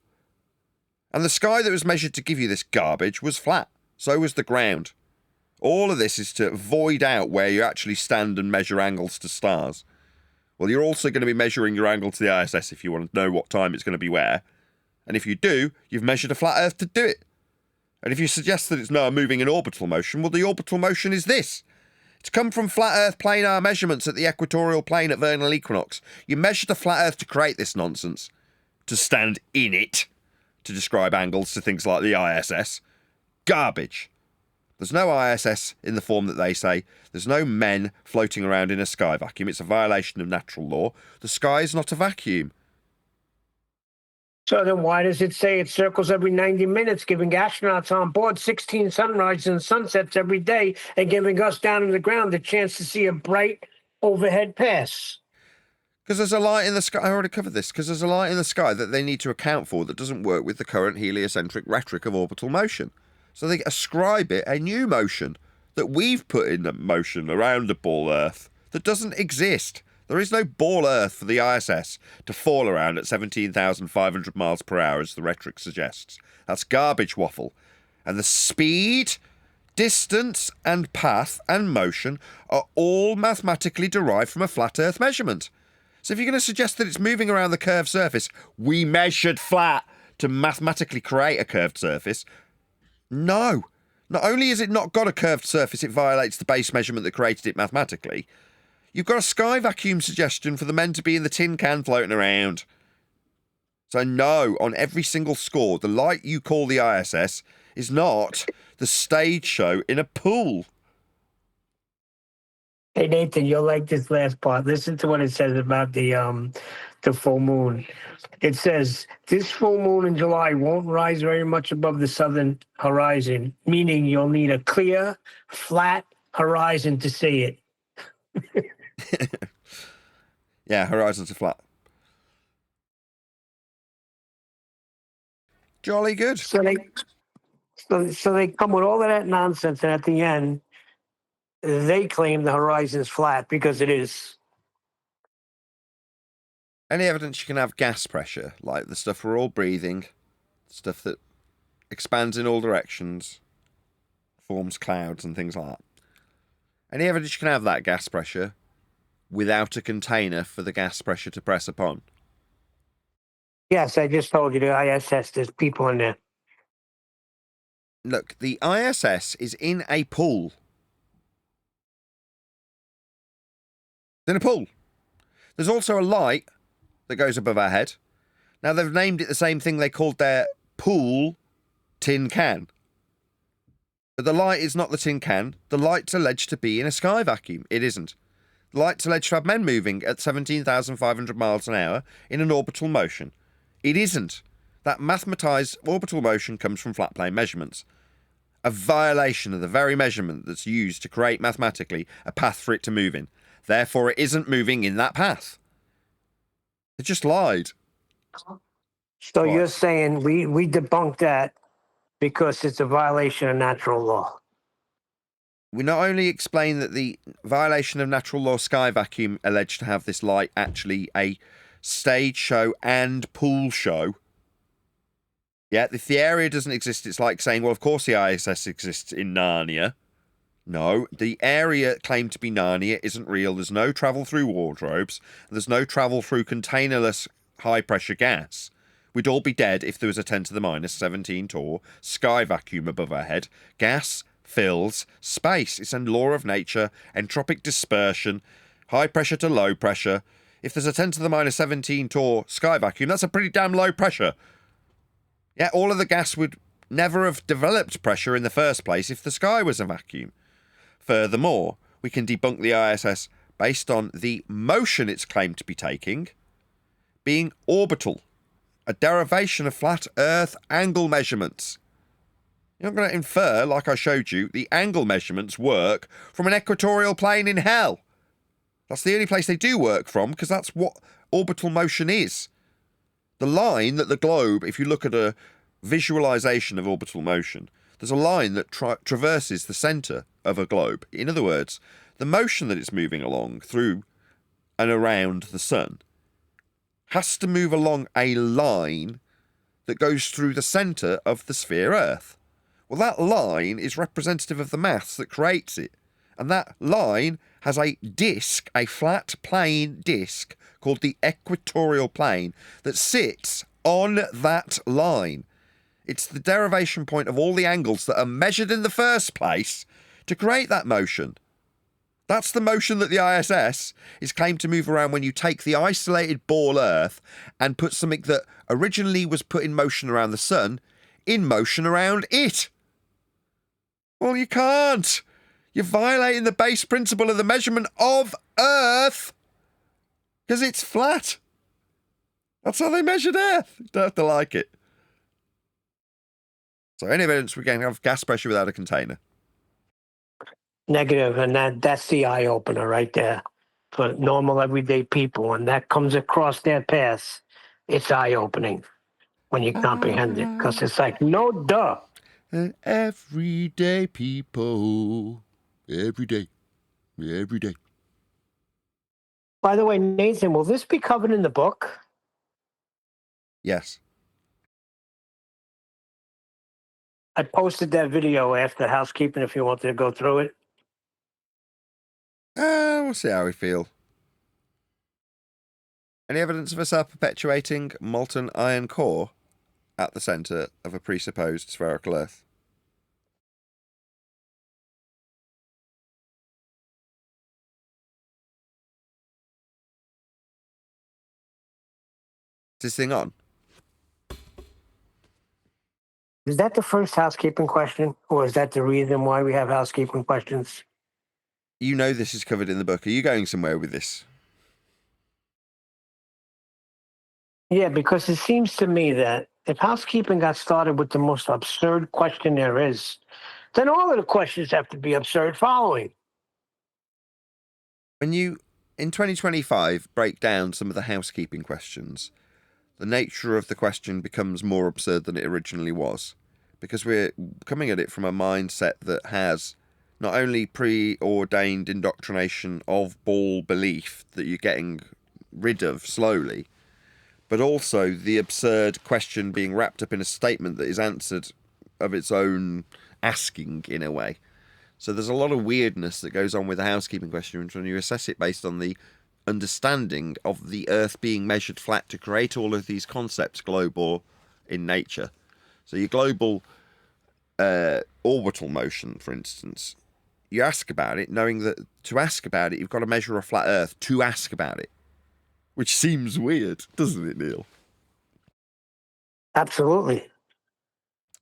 And the sky that was measured to give you this garbage was flat. So was the ground. All of this is to void out where you actually stand and measure angles to stars. Well, you're also going to be measuring your angle to the ISS if you want to know what time it's going to be where. And if you do, you've measured a flat Earth to do it. And if you suggest that it's now moving in orbital motion, well, the orbital motion is this. It's come from flat Earth planar measurements at the equatorial plane at vernal equinox. You measured a flat Earth to create this nonsense, to stand in it, to describe angles to things like the ISS. Garbage. There's no ISS in the form that they say. There's no men floating around in a sky vacuum. It's a violation of natural law. The sky is not a vacuum. So then why does it say it circles every 90 minutes, giving astronauts on board 16 sunrises and sunsets every day and giving us down on the ground the chance to see a bright overhead pass? Because there's a light in the sky. I already covered this. Because there's a light in the sky that they need to account for that doesn't work with the current heliocentric rhetoric of orbital motion. So they ascribe it a new motion that we've put in motion around the ball Earth that doesn't exist. There is no ball Earth for the ISS to fall around at 17,500 miles per hour, as the rhetoric suggests. That's garbage waffle. And the speed, distance, and path and motion are all mathematically derived from a flat Earth measurement. So if you're going to suggest that it's moving around the curved surface, we measured flat to mathematically create a curved surface, No. Not only has it not got a curved surface, it violates the base measurement that created it mathematically. You've got a sky vacuum suggestion for the men to be in the tin can floating around. So no, on every single score, the light you call the ISS is not the stage show in a pool. Hey Nathan, you'll like this last part. Listen to what it says about the full moon. It says this full moon in July won't rise very much above the southern horizon, meaning you'll need a clear, flat horizon to see it. Yeah, horizons are flat. Jolly good. So they come with all of that nonsense, and at the end, they claim the horizon's flat because it is. Any evidence you can have gas pressure, like the stuff we're all breathing, stuff that expands in all directions, forms clouds and things like that. Any evidence you can have that gas pressure without a container for the gas pressure to press upon? Yes, I just told you the ISS, there's people in there. Look, the ISS is in a pool. It's in a pool. There's also a light that goes above our head. Now, they've named it the same thing they called their pool tin can. But the light is not the tin can. The light's alleged to be in a sky vacuum. It isn't. The light's alleged to have men moving at 17,500 miles an hour in an orbital motion. It isn't. That mathematised orbital motion comes from flat plane measurements. A violation of the very measurement that's used to create mathematically a path for it to move in. Therefore, it isn't moving in that path. They just lied. So you're saying we debunked that because it's a violation of natural law. We not only explain that the violation of natural law sky vacuum alleged to have this light actually a stage show and pool show. Yeah, if the area doesn't exist, it's like saying, well, of course the ISS exists in Narnia. No, the area claimed to be Narnia isn't real. There's no travel through wardrobes. There's no travel through containerless high-pressure gas. We'd all be dead if there was a 10 to the minus 17 torr sky vacuum above our head. Gas fills space. It's a law of nature, entropic dispersion, high pressure to low pressure. If there's a 10 to the minus 17 torr sky vacuum, that's a pretty damn low pressure. Yeah, all of the gas would never have developed pressure in the first place if the sky was a vacuum. Furthermore, we can debunk the ISS based on the motion it's claimed to be taking being orbital, a derivation of flat Earth angle measurements. You're not going to infer, like I showed you, the angle measurements work from an equatorial plane in hell. That's the only place they do work from, because that's what orbital motion is. The line that the globe, if you look at a visualization of orbital motion, there's a line that traverses the centre of a globe. In other words, the motion that it's moving along through and around the sun has to move along a line that goes through the centre of the sphere Earth. Well, that line is representative of the maths that creates it. And that line has a disc, a flat plane disc, called the equatorial plane, that sits on that line. It's the derivation point of all the angles that are measured in the first place to create that motion. That's the motion that the ISS is claimed to move around when you take the isolated ball Earth and put something that originally was put in motion around the sun in motion around it. Well, you can't. You're violating the base principle of the measurement of Earth because it's flat. That's how they measured Earth. You don't have to like it. So any evidence we can have gas pressure without a container. Negative, and that's the eye opener right there for normal everyday people. When that comes across their paths, it's eye opening when you comprehend it, because it's like no duh. Everyday people, every day. By the way, Nathan, will this be covered in the book? Yes. I posted that video after housekeeping if you wanted to go through it. We'll see how we feel. Any evidence of a self-perpetuating molten iron core at the centre of a presupposed spherical Earth? this thing on? Is that the first housekeeping question, or is that the reason why we have housekeeping questions? You know this is covered in the book. Are you going somewhere with this? Yeah, because it seems to me that if housekeeping got started with the most absurd question there is, then all of the questions have to be absurd following. When you, in 2025, break down some of the housekeeping questions, the nature of the question becomes more absurd than it originally was, because we're coming at it from a mindset that has not only preordained indoctrination of ball belief that you're getting rid of slowly, but also the absurd question being wrapped up in a statement that is answered of its own asking, in a way. So there's a lot of weirdness that goes on with the housekeeping question when you assess it based on the understanding of the Earth being measured flat to create all of these concepts global in nature. So your global orbital motion, for instance, you ask about it knowing that to ask about it, you've got to measure a flat Earth to ask about it. Which seems weird, doesn't it, Neil? Absolutely.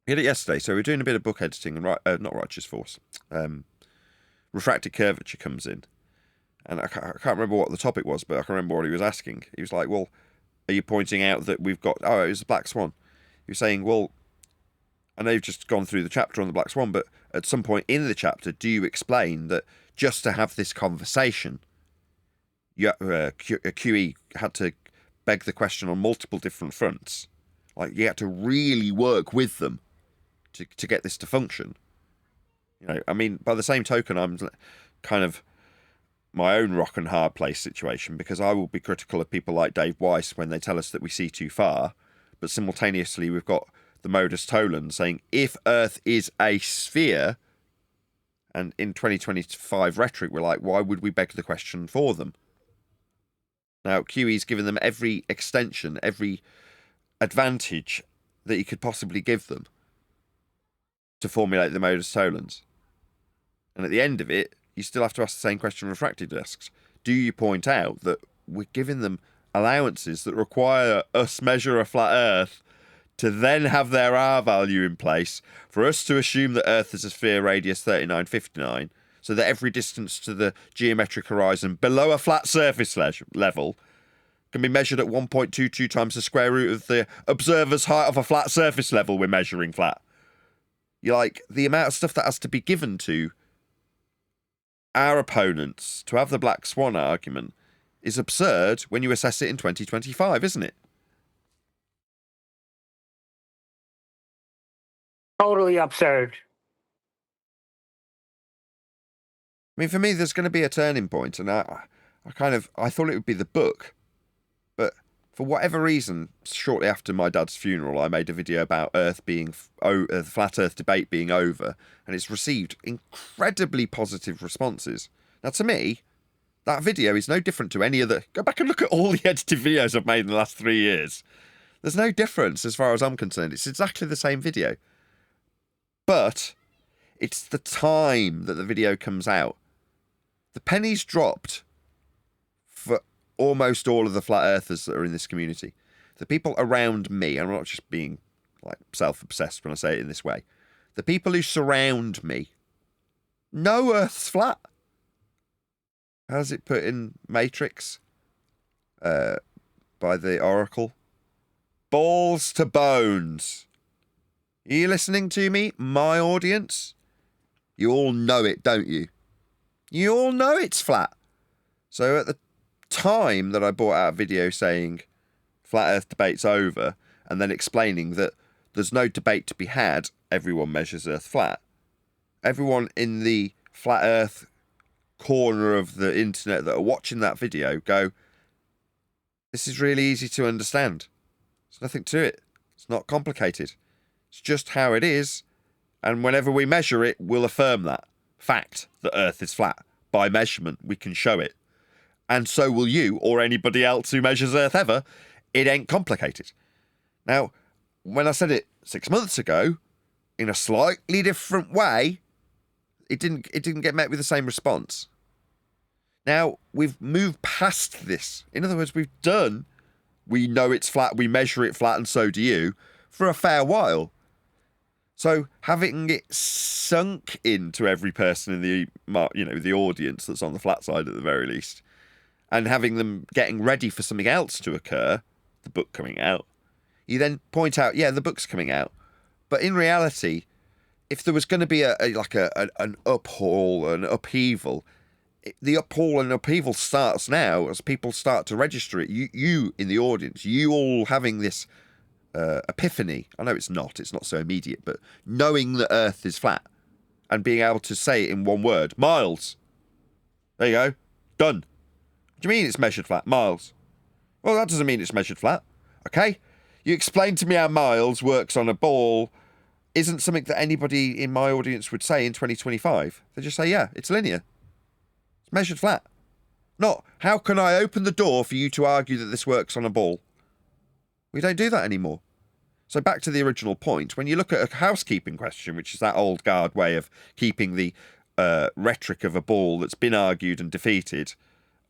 We did it yesterday, so we're doing a bit of book editing, and not Righteous Force. Refracted curvature comes in. And I can't remember what the topic was, but I can remember what he was asking. He was like, well, are you pointing out that we've got... Oh, it was the Black Swan. He was saying, well, I know you've just gone through the chapter on the Black Swan, but at some point in the chapter, do you explain that just to have this conversation, a QE had to beg the question on multiple different fronts? Like, you had to really work with them to get this to function. You know, I mean, by the same token, I'm kind of my own rock and hard place situation, because I will be critical of people like Dave Weiss when they tell us that we see too far, but simultaneously we've got the modus tollens saying if Earth is a sphere, and in 2025 rhetoric we're like, why would we beg the question for them? Now QE's given them every extension, every advantage that he could possibly give them to formulate the modus tollens, and at the end of it you still have to ask the same question refracted discs. Do you point out that we're giving them allowances that require us measure a flat Earth to then have their R value in place for us to assume that Earth is a sphere radius 3959, so that every distance to the geometric horizon below a flat surface level can be measured at 1.22 times the square root of the observer's height of a flat surface level we're measuring flat? You're like, the amount of stuff that has to be given to our opponents to have the Black Swan argument is absurd when you assess it in 2025, isn't it? Totally absurd. I mean, for me, there's going to be a turning point, and I thought it would be the book, but for whatever reason, shortly after my dad's funeral, I made a video about Earth being the flat Earth debate being over, and it's received incredibly positive responses. Now, to me, that video is no different to any other. Go back and look at all the edited videos I've made in the last 3 years. There's no difference as far as I'm concerned. It's exactly the same video. But it's the time that the video comes out. The penny's dropped for almost all of the flat earthers that are in this community. The people around me, I'm not just being like self-obsessed when I say it in this way. The people who surround me know Earth's flat. How's it put in Matrix? By the Oracle? Balls to bones. Are you listening to me, my audience? You all know it, don't you? You all know it's flat. So at the time that I brought out a video saying flat Earth debate's over, and then explaining that there's no debate to be had, everyone measures Earth flat. Everyone in the flat Earth corner of the internet that are watching that video go, this is really easy to understand. There's nothing to it. It's not complicated. It's just how it is, and whenever we measure it, we'll affirm that fact that Earth is flat. By measurement, we can show it. And so will you, or anybody else who measures Earth ever. It ain't complicated. Now, when I said it 6 months ago, in a slightly different way, it didn't get met with the same response. Now, we've moved past this. In other words, we've done we know it's flat, we measure it flat, and so do you, for a fair while. So having it sunk into every person in the, the audience that's on the flat side at the very least, and having them getting ready for something else to occur, the book coming out, you then point out, yeah, the book's coming out. But in reality, if there was going to be an uphaul, an upheaval, the uphaul and upheaval starts now as people start to register it. You in the audience, you all having this epiphany. I know it's not so immediate, but knowing that Earth is flat and being able to say it in one word, miles. There you go. Done. What do you mean it's measured flat? Miles. Well, that doesn't mean it's measured flat. Okay? You explain to me how miles works on a ball isn't something that anybody in my audience would say in 2025. They just say, yeah, it's linear. It's measured flat. Not, how can I open the door for you to argue that this works on a ball? We don't do that anymore. So back to the original point, when you look at a housekeeping question, which is that old guard way of keeping the rhetoric of a ball that's been argued and defeated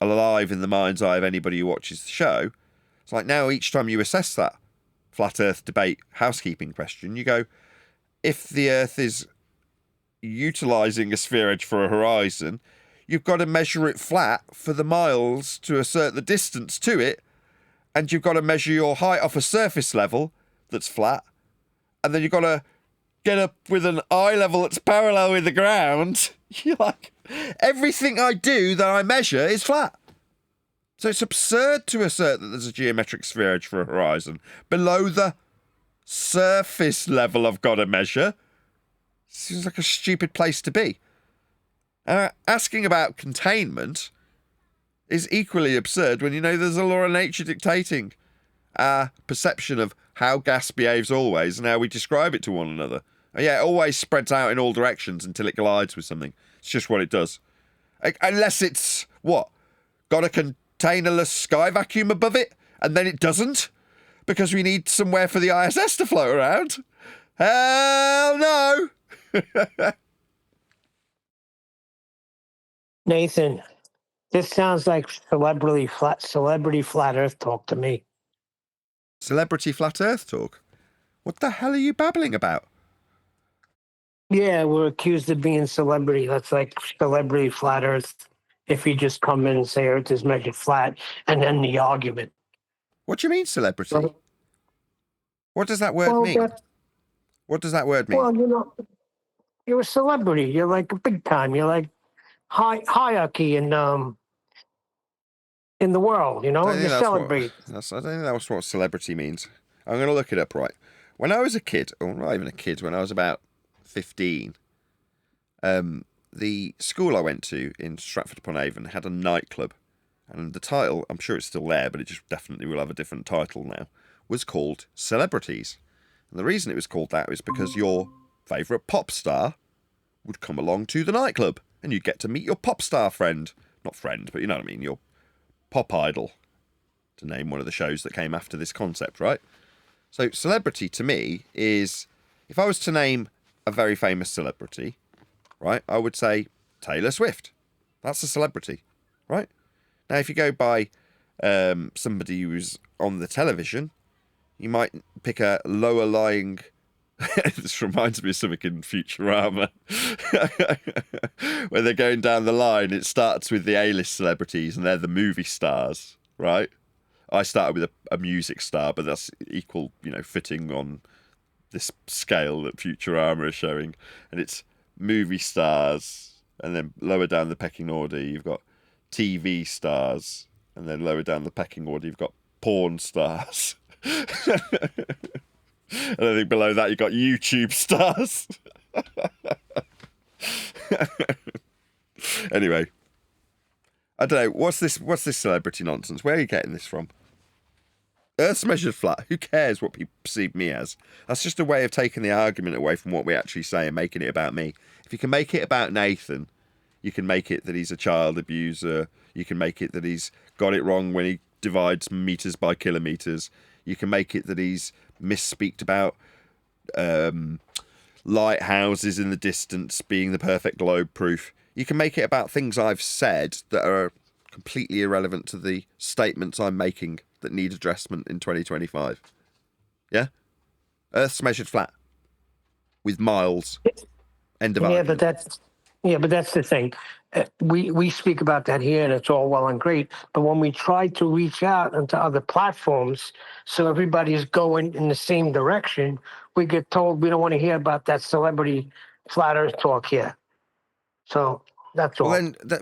alive in the mind's eye of anybody who watches the show, it's like now each time you assess that flat earth debate housekeeping question, you go, if the earth is utilising a sphere edge for a horizon, you've got to measure it flat for the miles to assert the distance to it, and you've got to measure your height off a surface level that's flat, and then you've got to get up with an eye level that's parallel with the ground. You're like, everything I do that I measure is flat. So it's absurd to assert that there's a geometric sphere edge for a horizon below the surface level I've got to measure. Seems like a stupid place to be. Asking about containment is equally absurd when you know there's a law of nature dictating our perception of how gas behaves always and how we describe it to one another. And yeah, it always spreads out in all directions until it collides with something. It's just what it does. Unless it's, what, got a containerless sky vacuum above it, and then it doesn't? Because we need somewhere for the ISS to float around? Hell no! Nathan, this sounds like celebrity flat Earth talk to me. Celebrity flat earth talk? What the hell are you babbling about? Yeah, we're accused of being celebrity. That's like celebrity flat Earth. If you just come in and say Earth is measured flat, and then the argument. What do you mean celebrity? Well, What does that word mean? What does that word mean? Well, you're a celebrity. You're like big time. You're like hierarchy in the world. You know, you celebrate. I don't think that's what celebrity means. I'm going to look it up right. When I was a kid, or not even a kid, when I was about 15, the school I went to in Stratford-upon-Avon had a nightclub, and the title, I'm sure it's still there, but it just definitely will have a different title now, was called Celebrities. And the reason it was called that was because your favourite pop star would come along to the nightclub, and you'd get to meet your pop star friend. Not friend, but you know what I mean, your pop idol, to name one of the shows that came after this concept, right? So celebrity to me is, if I was to name a very famous celebrity, right, I would say Taylor Swift. That's a celebrity, right? Now, if you go by somebody who's on the television, you might pick a lower lying... This reminds me of something in Futurama. When they're going down the line, it starts with the A-list celebrities, and they're the movie stars, right? I started with a music star, but that's equal, fitting on this scale that Futurama is showing. And it's movie stars, and then lower down the pecking order, you've got TV stars, and then lower down the pecking order, you've got porn stars. And I think below that you've got YouTube stars. Anyway, I don't know. What's this celebrity nonsense? Where are you getting this from? Earth's measured flat. Who cares what people perceive me as? That's just a way of taking the argument away from what we actually say and making it about me. If you can make it about Nathan, you can make it that he's a child abuser. You can make it that he's got it wrong when he divides meters by kilometers. You can make it that he's misspeaked about lighthouses in the distance being the perfect globe proof. You can make it about things I've said that are completely irrelevant to the statements I'm making that need addressment in 2025. Yeah? Earth's measured flat. With miles. End of Yeah, argument. but that's the thing. We speak about that here, and it's all well and great. But when we try to reach out into other platforms, so everybody's going in the same direction, we get told we don't want to hear about that celebrity flat Earth talk here. So that's all.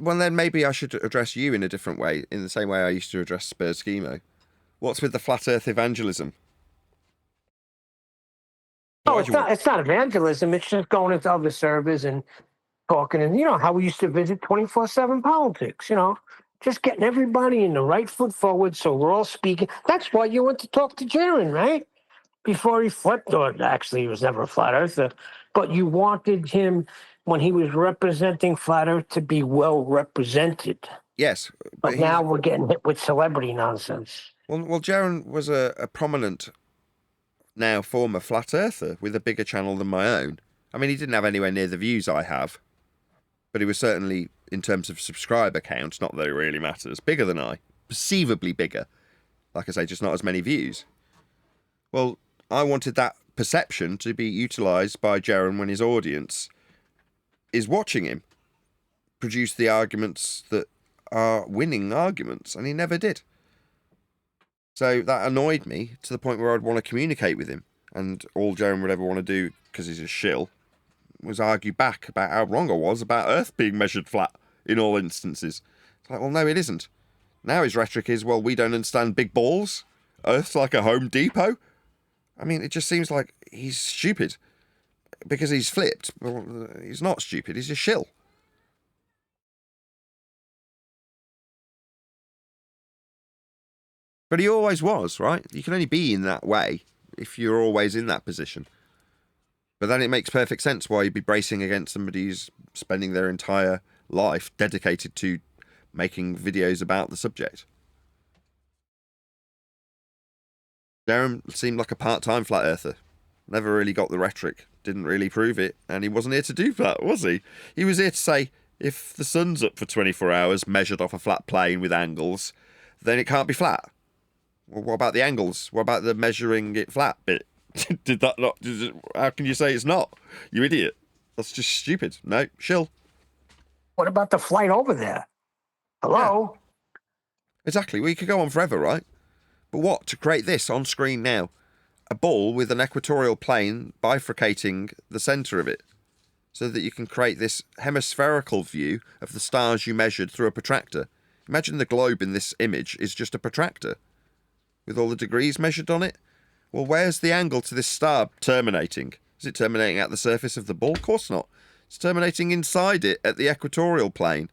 Well, then maybe I should address you in a different way, in the same way I used to address Spurs Schemo. What's with the flat Earth evangelism? No, it's not evangelism. It's just going into other servers and talking. And you know how we used to visit 24/7 politics, just getting everybody in the right foot forward so we're all speaking. That's why you went to talk to Jaron, right? Before he flipped, or actually he was never a flat earther, but you wanted him, when he was representing flat earth, to be well represented. Yes. But now we're getting hit with celebrity nonsense. Well, Jaron was a prominent, now former flat earther with a bigger channel than my own. I mean, he didn't have anywhere near the views I have, but he was certainly, in terms of subscriber counts, not that it really matters, bigger than I. Perceivably bigger. Like I say, just not as many views. Well, I wanted that perception to be utilised by Jaron when his audience is watching him produce the arguments that are winning arguments, and he never did. So that annoyed me to the point where I'd want to communicate with him, and all Jaron would ever want to do, because he's a shill, was argue back about how wrong I was about Earth being measured flat in all instances. It's like, well, no, it isn't. Now his rhetoric is, well, we don't understand big balls. Earth's like a Home Depot. I mean, it just seems like he's stupid because he's flipped. Well, he's not stupid. He's a shill. But he always was, right? You can only be in that way if you're always in that position. But then it makes perfect sense why you'd be bracing against somebody who's spending their entire life dedicated to making videos about the subject. Darren seemed like a part-time flat earther. Never really got the rhetoric, didn't really prove it, and he wasn't here to do that, was he? He was here to say, if the sun's up for 24 hours, measured off a flat plane with angles, then it can't be flat. Well, what about the angles? What about the measuring it flat bit? Did that not... How can you say it's not? You idiot. That's just stupid. No, shill. What about the flight over there? Hello? Yeah. Exactly. Well, you could go on forever, right? But what? To create this on screen now. A ball with an equatorial plane bifurcating the centre of it, so that you can create this hemispherical view of the stars you measured through a protractor. Imagine the globe in this image is just a protractor, with all the degrees measured on it. Well, where's the angle to this star terminating? Is it terminating at the surface of the ball? Of course not. It's terminating inside it at the equatorial plane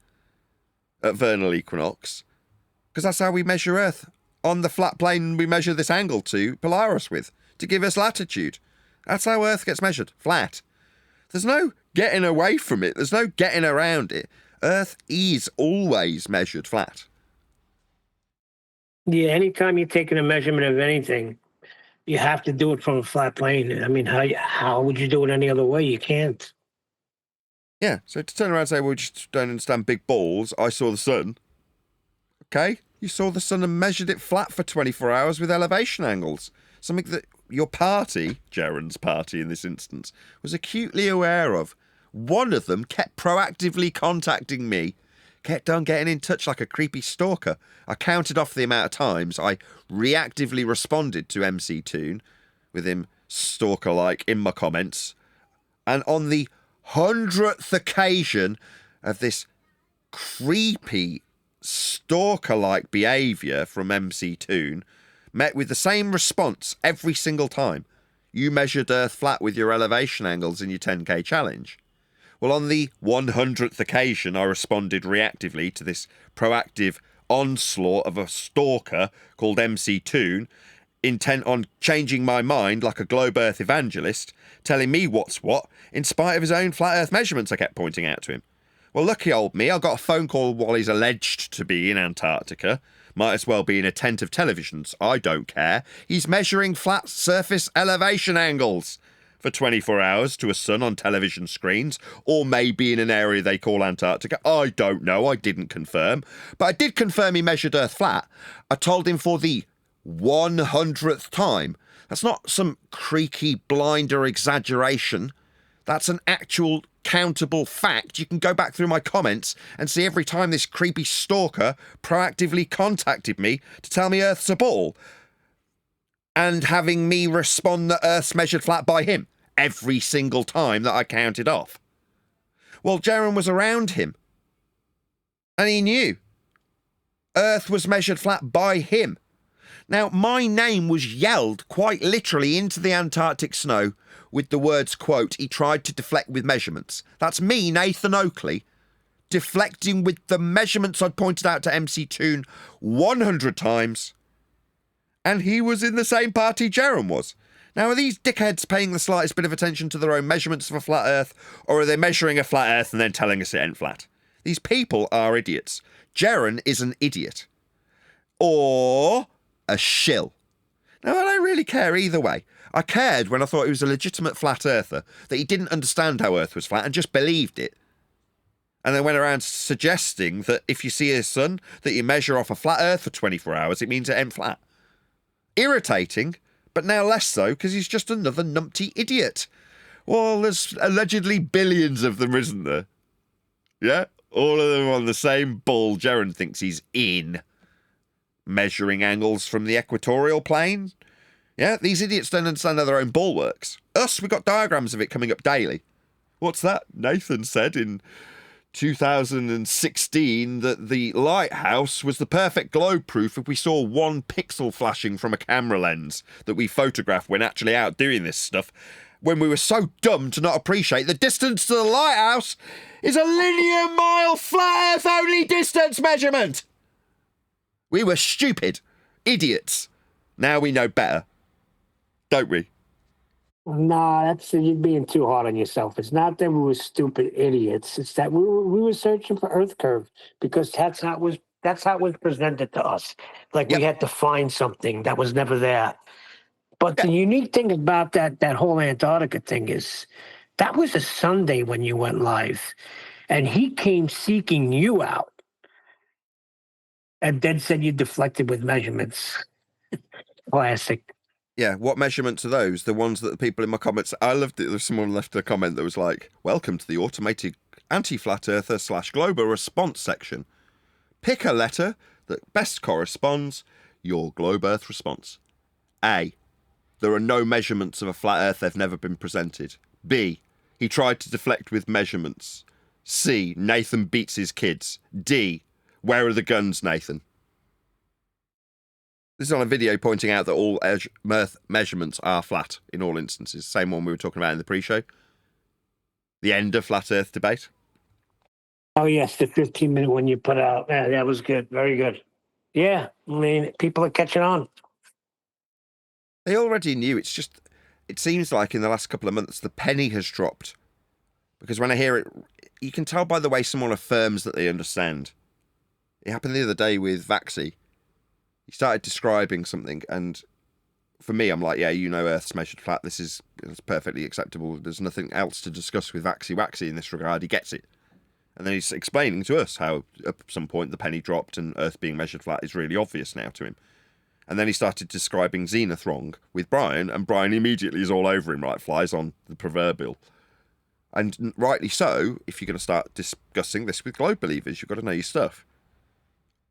at vernal equinox, because that's how we measure Earth. On the flat plane we measure this angle to Polaris with, to give us latitude. That's how Earth gets measured, flat. There's no getting away from it. There's no getting around it. Earth is always measured flat. Yeah, anytime you're taking a measurement of anything, you have to do it from a flat plane. I mean, how would you do it any other way? You can't. Yeah, so to turn around and say, well, we just don't understand big balls, I saw the sun. Okay, you saw the sun and measured it flat for 24 hours with elevation angles. Something that your party, Jaron's party in this instance, was acutely aware of. One of them kept proactively contacting me, kept on getting in touch like a creepy stalker. I counted off the amount of times I reactively responded to MC Toon, with him stalker-like in my comments. And on the 100th occasion of this creepy stalker-like behaviour from MC Toon, met with the same response every single time. You measured Earth flat with your elevation angles in your 10k challenge. Well, on the 100th occasion, I responded reactively to this proactive onslaught of a stalker called MC Toon, intent on changing my mind like a globe Earth evangelist, telling me what's what, in spite of his own flat Earth measurements I kept pointing out to him. Well, lucky old me, I got a phone call while he's alleged to be in Antarctica. Might as well be in a tent of televisions. I don't care. He's measuring flat surface elevation angles for 24 hours to a sun on television screens, or maybe in an area they call Antarctica. I don't know. I didn't confirm. But I did confirm he measured Earth flat. I told him for the 100th time. That's not some creaky blinder exaggeration. That's an actual countable fact. You can go back through my comments and see every time this creepy stalker proactively contacted me to tell me Earth's a ball, and having me respond that Earth's measured flat by him every single time that I counted off. Well, Jaron was around him, and he knew Earth was measured flat by him. Now, my name was yelled quite literally into the Antarctic snow with the words, quote, "He tried to deflect with measurements." That's me, Nathan Oakley, deflecting with the measurements I'd pointed out to MC Toon 100 times. And he was in the same party Jaron was. Now, are these dickheads paying the slightest bit of attention to their own measurements of a flat Earth, or are they measuring a flat Earth and then telling us it ain't flat? These people are idiots. Jaron is an idiot. Or a shill. Now, I don't really care either way. I cared when I thought he was a legitimate flat earther, that he didn't understand how Earth was flat and just believed it. And then went around suggesting that if you see his sun, that you measure off a flat Earth for 24 hours, it means it ain't flat. Irritating, but now less so, because he's just another numpty idiot. Well, there's allegedly billions of them, isn't there? Yeah? All of them on the same bull Jaron thinks he's in. Measuring angles from the equatorial plane. Yeah, these idiots don't understand how their own ball works. Us, we got diagrams of it coming up daily. What's that? Nathan said in 2016 that the lighthouse was the perfect globe proof if we saw one pixel flashing from a camera lens that we photographed when actually out doing this stuff, when we were so dumb to not appreciate the distance to the lighthouse is a linear mile flat Earth only distance measurement. We were stupid idiots. Now we know better, don't we? Nah, that's you're being too hard on yourself. It's not that we were stupid idiots. It's that we were searching for Earth curve because that's how it was presented to us. Like we had to find something that was never there. But the unique thing about that whole Antarctica thing is that was a Sunday when you went live, and he came seeking you out, and then said you deflected with measurements. Classic. Yeah, what measurements are those? The ones that the people in my comments... I loved it. There's someone left a comment that was like, "Welcome to the automated anti-flat earther / global response section. Pick a letter that best corresponds your globe earth response. A, there are no measurements of a flat earth. They've never been presented. B, he tried to deflect with measurements. C, Nathan beats his kids. D, where are the guns, Nathan?" This is on a video pointing out that all Earth measurements are flat in all instances. Same one we were talking about in the pre-show. The end of flat Earth debate. Oh, yes, the 15-minute one you put out. Yeah, that was good. Very good. Yeah, I mean, people are catching on. They already knew. It's just, it seems like in the last couple of months, the penny has dropped. Because when I hear it, you can tell by the way someone affirms that they understand. It happened the other day with Vaxi. He started describing something, and for me, I'm like, yeah, you know Earth's measured flat. It's perfectly acceptable. There's nothing else to discuss with Waxy in this regard. He gets it. And then he's explaining to us how at some point the penny dropped and Earth being measured flat is really obvious now to him. And then he started describing Zenith wrong with Brian, and Brian immediately is all over him like flies on the proverbial. And rightly so, if you're going to start discussing this with globe believers, you've got to know your stuff.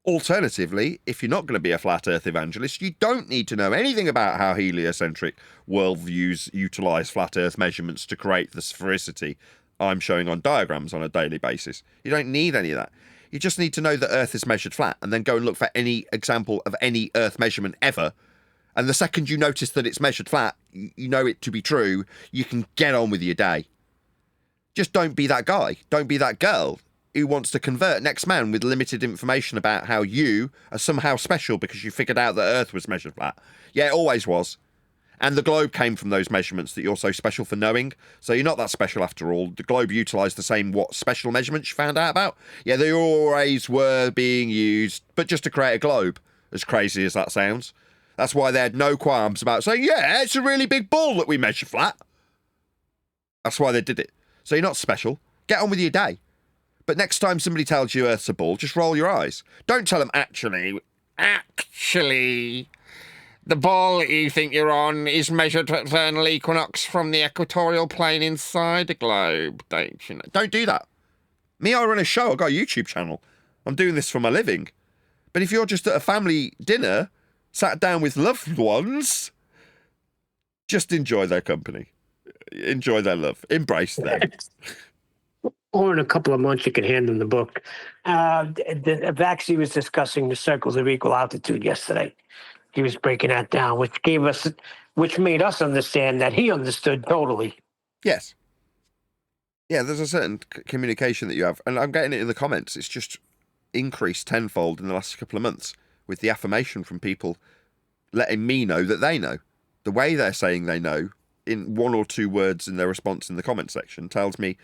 Alternatively, if you're not going to be a flat Earth evangelist, you don't need to know anything about how heliocentric worldviews utilise flat Earth measurements to create the sphericity I'm showing on diagrams on a daily basis. You don't need any of that. You just need to know that Earth is measured flat and then go and look for any example of any Earth measurement ever. And the second you notice that it's measured flat, you know it to be true, you can get on with your day. Just don't be that guy. Don't be that girl who wants to convert next man with limited information about how you are somehow special because you figured out that Earth was measured flat. Yeah, it always was. And the globe came from those measurements that you're so special for knowing. So you're not that special after all. The globe utilised the same what special measurements you found out about? Yeah, they always were being used, but just to create a globe, as crazy as that sounds. That's why they had no qualms about saying, yeah, it's a really big ball that we measure flat. That's why they did it. So you're not special. Get on with your day. But next time somebody tells you Earth's a ball, just roll your eyes. Don't tell them, actually, The ball you think you're on is measured at vernal equinox from the equatorial plane inside the globe, don't you know? Don't do that. Me, I run a show. I've got a YouTube channel. I'm doing this for my living. But if you're just at a family dinner, sat down with loved ones, just enjoy their company. Enjoy their love. Embrace them. Or in a couple of months, you can hand them the book. Vaxi was discussing the circles of equal altitude yesterday. He was breaking that down, which made us understand that he understood totally. Yes. Yeah, there's a certain communication that you have, and I'm getting it in the comments. It's just increased tenfold in the last couple of months with the affirmation from people letting me know that they know. The way they're saying they know in one or two words in their response in the comment section tells me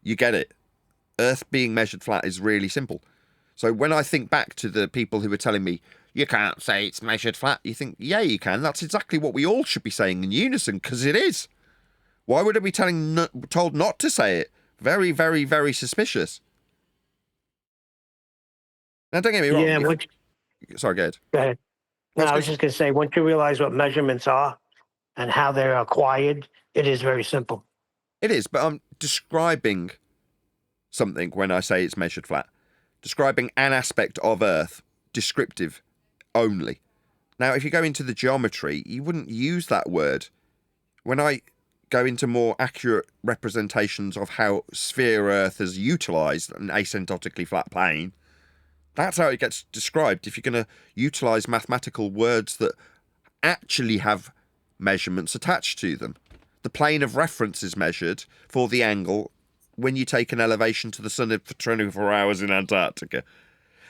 you get it. Earth being measured flat is really simple. So when I think back to the people who were telling me, you can't say it's measured flat, you think, yeah, you can. That's exactly what we all should be saying in unison, because it is. Why would I be told not to say it? Very, very, very suspicious. Now, don't get me wrong. Yeah. Sorry, go ahead. Go ahead. No, I was just going to say, once you realize what measurements are and how they're acquired, it is very simple. It is, but I'm describing something when I say it's measured flat. Describing an aspect of Earth, descriptive only. Now, if you go into the geometry, you wouldn't use that word. When I go into more accurate representations of how sphere Earth has utilised an asymptotically flat plane, that's how it gets described. If you're going to utilise mathematical words that actually have measurements attached to them. The plane of reference is measured for the angle when you take an elevation to the sun for 24 hours in Antarctica.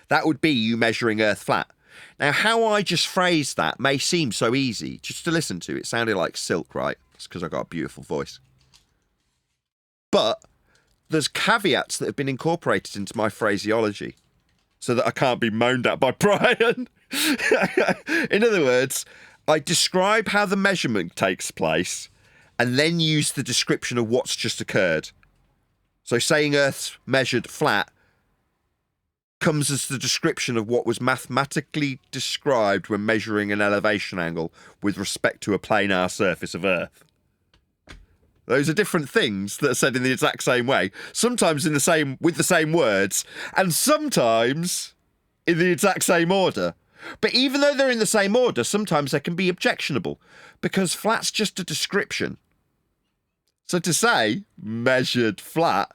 That would be you measuring Earth flat. Now, how I just phrased that may seem so easy just to listen to. It sounded like silk, right? It's because I got a beautiful voice. But there's caveats that have been incorporated into my phraseology so that I can't be moaned at by Brian. In other words, I describe how the measurement takes place and then use the description of what's just occurred. So saying Earth's measured flat comes as the description of what was mathematically described when measuring an elevation angle with respect to a planar surface of Earth. Those are different things that are said in the exact same way, sometimes with the same words, and sometimes in the exact same order. But even though they're in the same order, sometimes they can be objectionable, because flat's just a description. So to say measured flat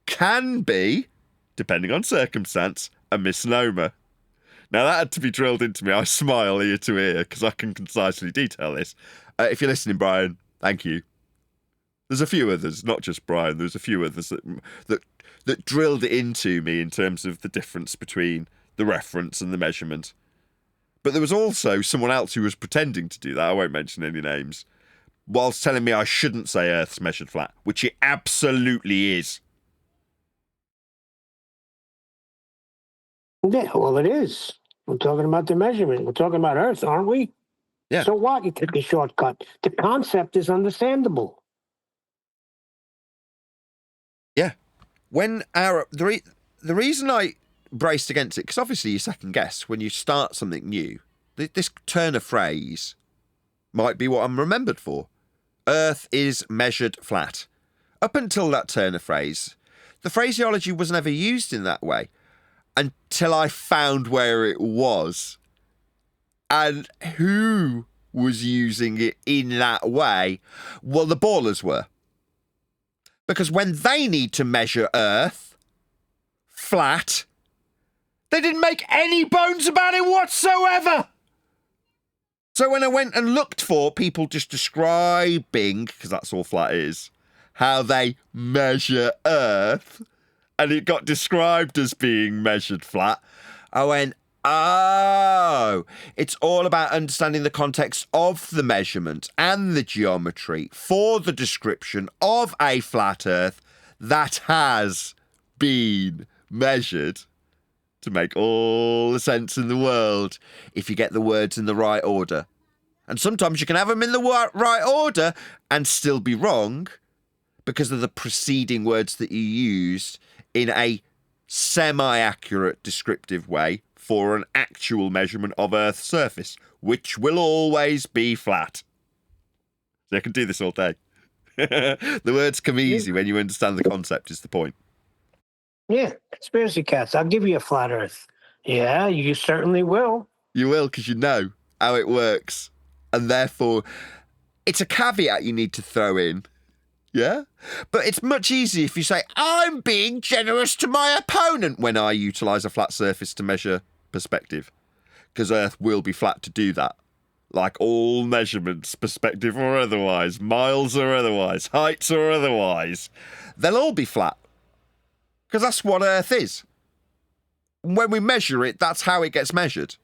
can be, depending on circumstance, a misnomer. Now that had to be drilled into me. I smile ear to ear because I can concisely detail this. If you're listening, Brian, thank you. There's a few others, not just Brian. There's a few others that drilled it into me in terms of the difference between the reference and the measurement. But there was also someone else who was pretending to do that. I won't mention any names. Whilst telling me I shouldn't say Earth's measured flat, which it absolutely is. Yeah, well, it is. We're talking about the measurement. We're talking about Earth, aren't we? Yeah. So what? You took a shortcut. The concept is understandable. Yeah. When the reason I braced against it, because obviously you second guess when you start something new. This turn of phrase might be what I'm remembered for. Earth is measured flat. Up until that turn of phrase, the phraseology was never used in that way until I found where it was and who was using it in that way. Well, the ballers were. Because when they need to measure Earth flat, they didn't make any bones about it whatsoever. So when I went and looked for people just describing, because that's all flat is, how they measure Earth, and it got described as being measured flat, I went, oh, it's all about understanding the context of the measurement and the geometry for the description of a flat Earth that has been measured, to make all the sense in the world if you get the words in the right order. And sometimes you can have them in the right order and still be wrong because of the preceding words that you used in a semi-accurate descriptive way for an actual measurement of Earth's surface, which will always be flat. So I can do this all day. The words come easy when you understand the concept, is the point. Yeah, conspiracy cats. I'll give you a flat Earth. Yeah, you certainly will. You will, because you know how it works. And therefore, it's a caveat you need to throw in. Yeah? But it's much easier if you say, I'm being generous to my opponent when I utilise a flat surface to measure perspective. Because Earth will be flat to do that. Like all measurements, perspective or otherwise, miles or otherwise, heights or otherwise, they'll all be flat. Because that's what Earth is. When we measure it, that's how it gets measured.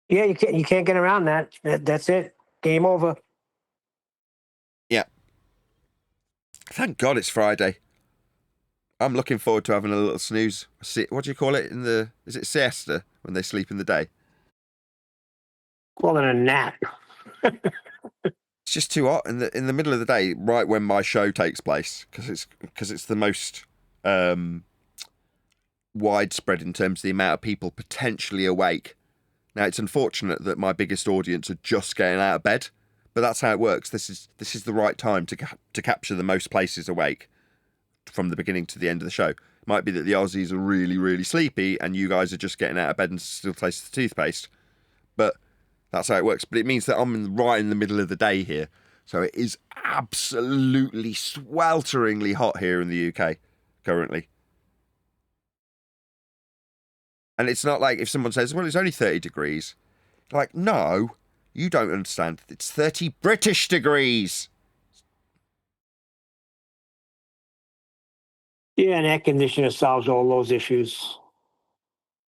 Yeah, you can't get around that. That's it. Game over. Yeah. Thank God it's Friday. I'm looking forward to having a little snooze. What do you call it is it siesta when they sleep in the day? Call it a nap. It's just too hot in the middle of the day, right when my show takes place, because it's the most widespread in terms of the amount of people potentially awake. Now, it's unfortunate that my biggest audience are just getting out of bed, but that's how it works. This is the right time to capture the most places awake from the beginning to the end of the show. It might be that the Aussies are really, really sleepy and you guys are just getting out of bed and still taste the toothpaste, but that's how it works. But it means that I'm right in the middle of the day here, so it is absolutely swelteringly hot here in the UK currently. And it's not like if someone says, well, it's only 30 degrees. Like, no, you don't understand. It's 30 British degrees. Yeah, an air conditioner solves all those issues.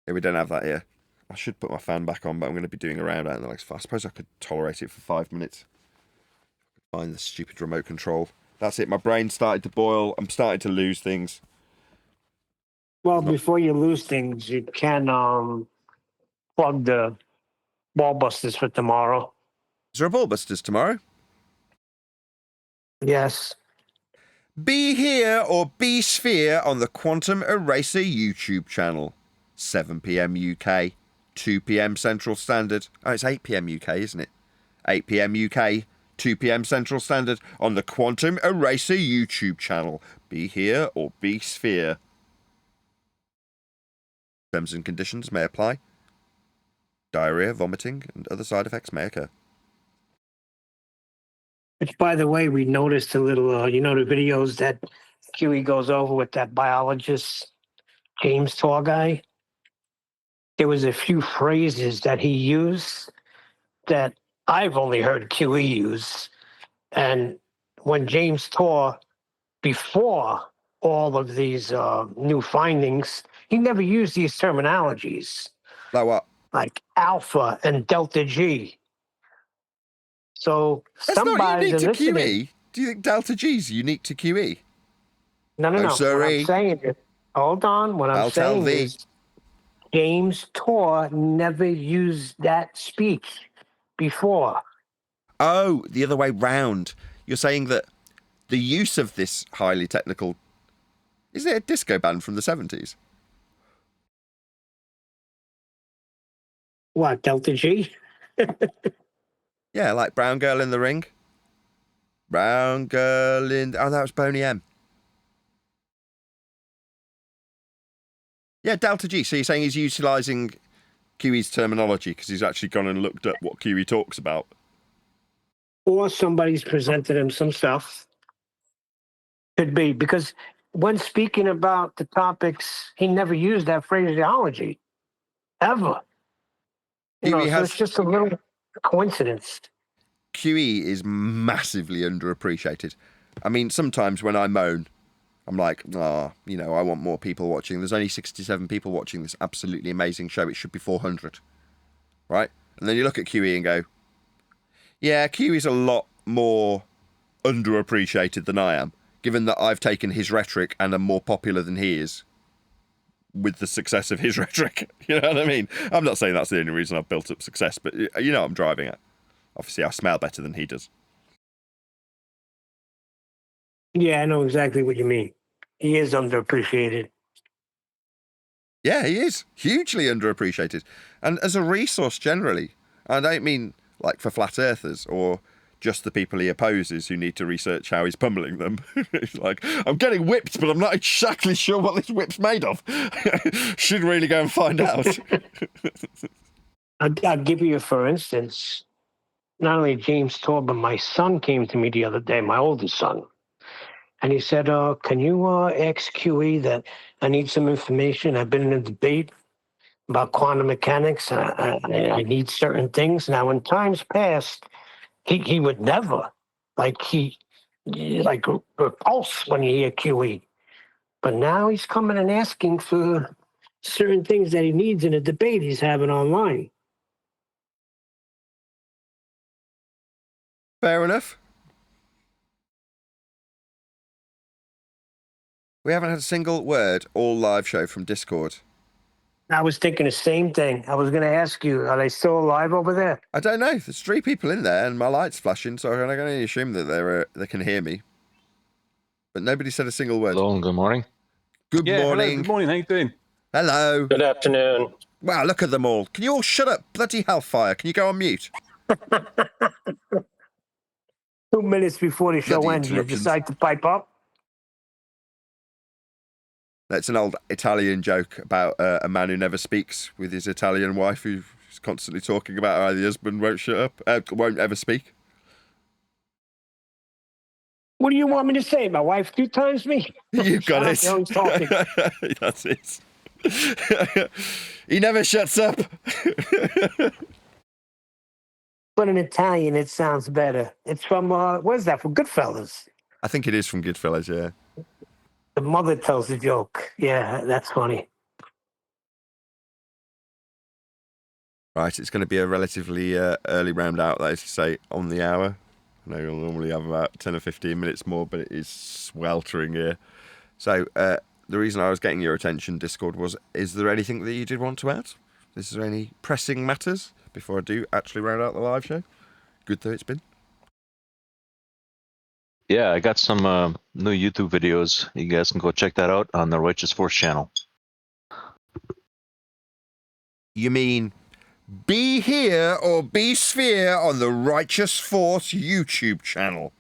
Yeah, we don't have that here. I should put my fan back on, but I'm going to be doing a round out in the next. I suppose I could tolerate it for 5 minutes. Find the stupid remote control. That's it. My brain started to boil. I'm starting to lose things. Well, before you lose things, you can plug the ball busters for tomorrow. Is there a ball busters tomorrow? Yes. Be here or be sphere on the Quantum Eraser YouTube channel. 7 p.m. UK, 2 p.m. Central Standard. Oh, it's 8 p.m. UK, isn't it? 8 p.m. UK, 2 p.m. Central Standard on the Quantum Eraser YouTube channel. Be here or be sphere. Terms and conditions may apply. Diarrhea, vomiting, and other side effects may occur. Which, by the way, we noticed a little, the videos that QE goes over with that biologist, James Tor guy. There was a few phrases that he used that I've only heard QE use. And when James Tor, before all of these new findings, he never used these terminologies. Like what? Like alpha and delta G. So That's some not bodies unique are to listening. QE. Do you think delta G is unique to QE? No. Oh, What sorry. I'm saying is, hold on. What I'm I'll tell saying thee. is, James Tor never used that speech before. Oh, the other way round. You're saying that the use of this highly technical... Is it a disco band from the 70s? What, delta G? Yeah, like Brown Girl in the Ring. Brown Girl in... Oh, that was Boney M. Yeah, delta G. So you're saying he's utilising QE's terminology because he's actually gone and looked at what QE talks about. Or somebody's presented him some stuff. Could be, because when speaking about the topics, he never used that phraseology. Ever. So it's just a little coincidence. QE is massively underappreciated. I mean, sometimes when I moan, I'm like, I want more people watching. There's only 67 people watching this absolutely amazing show. It should be 400. Right? And then you look at QE and go, yeah, QE's a lot more underappreciated than I am, given that I've taken his rhetoric and am more popular than he is with the success of his rhetoric. You know what I mean? I'm not saying that's the only reason I've built up success, but you know what I'm driving at. Obviously, I smell better than he does. Yeah, I know exactly what you mean. He is underappreciated. Yeah, he is hugely underappreciated. And as a resource generally, I don't mean like for flat earthers or just the people he opposes who need to research how he's pummeling them. It's like, I'm getting whipped, but I'm not exactly sure what this whip's made of. Should really go and find out. I'll give you, for instance, not only James Todd, but my son came to me the other day, my oldest son. And he said, can you ask QE that I need some information? I've been in a debate about quantum mechanics. I need certain things. Now, in times past, he would never, like repulse when you hear QE. But now he's coming and asking for certain things that he needs in a debate he's having online. Fair enough. We haven't had a single word all live show from Discord. I was thinking the same thing. I was going to ask you, are they still alive over there? I don't know. There's 3 people in there and my light's flashing, so I'm going to assume that they can hear me. But nobody said a single word. Hello and good morning. Good morning. Hello, good morning. How you doing? Hello. Good afternoon. Wow, look at them all. Can you all shut up? Bloody hellfire. Can you go on mute? 2 minutes before the show Bloody ends, you interruptions. decide to pipe up? That's an old Italian joke about a man who never speaks with his Italian wife who's constantly talking about how the husband won't shut up, won't ever speak. What do you want me to say? My wife 2 times me? You got it. Shut up, no one's talking. That's it. He never shuts up. But in Italian, it sounds better. It's from, what is that, from Goodfellas? I think it is from Goodfellas, yeah. The mother tells the joke. Yeah, that's funny. Right, it's going to be a relatively early round out, that is to say, on the hour. I know you'll normally have about 10 or 15 minutes more, but it is sweltering here. So, the reason I was getting your attention, Discord, was, is there anything that you did want to add? Is there any pressing matters before I do actually round out the live show? Good though it's been. Yeah, I got some new YouTube videos. You guys can go check that out on the Righteous Force channel. You mean be here or be sphere on the Righteous Force YouTube channel?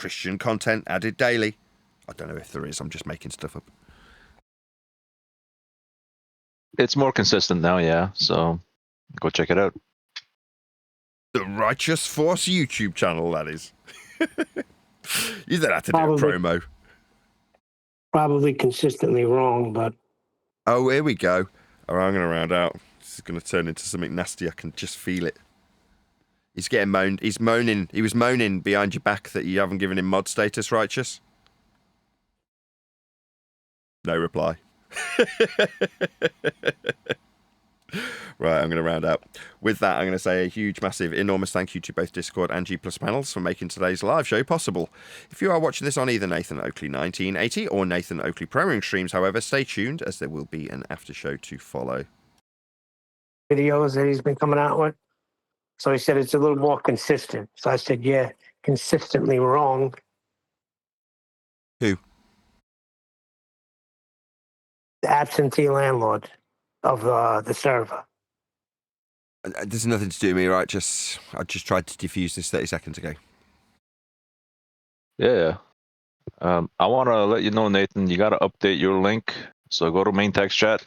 Christian content added daily. I don't know if there is, I'm just making stuff up. It's more consistent now, yeah. So go check it out. The Righteous Force YouTube channel, that is. You don't have to do a Probably. promo. Probably consistently wrong, but Oh, here we go. All right, I'm going to round out. This is going to turn into something nasty. I can just feel it. He's getting moaned. He's moaning. He was moaning behind your back that you haven't given him mod status, Righteous. No reply. Right, I'm going to round out. With that, I'm going to say a huge, massive, enormous thank you to both Discord and G Plus panels for making today's live show possible. If you are watching this on either Nathan Oakley 1980 or Nathan Oakley Premiering streams, however, stay tuned as there will be an after show to follow. videos that he's been coming out with. So he said it's a little more consistent. So I said, yeah, consistently wrong. Who? The absentee landlord of the server. There's nothing to do with me, right? I just tried to defuse this 30 seconds ago. Yeah. I want to let you know, Nathan, you got to update your link. So go to main text chat.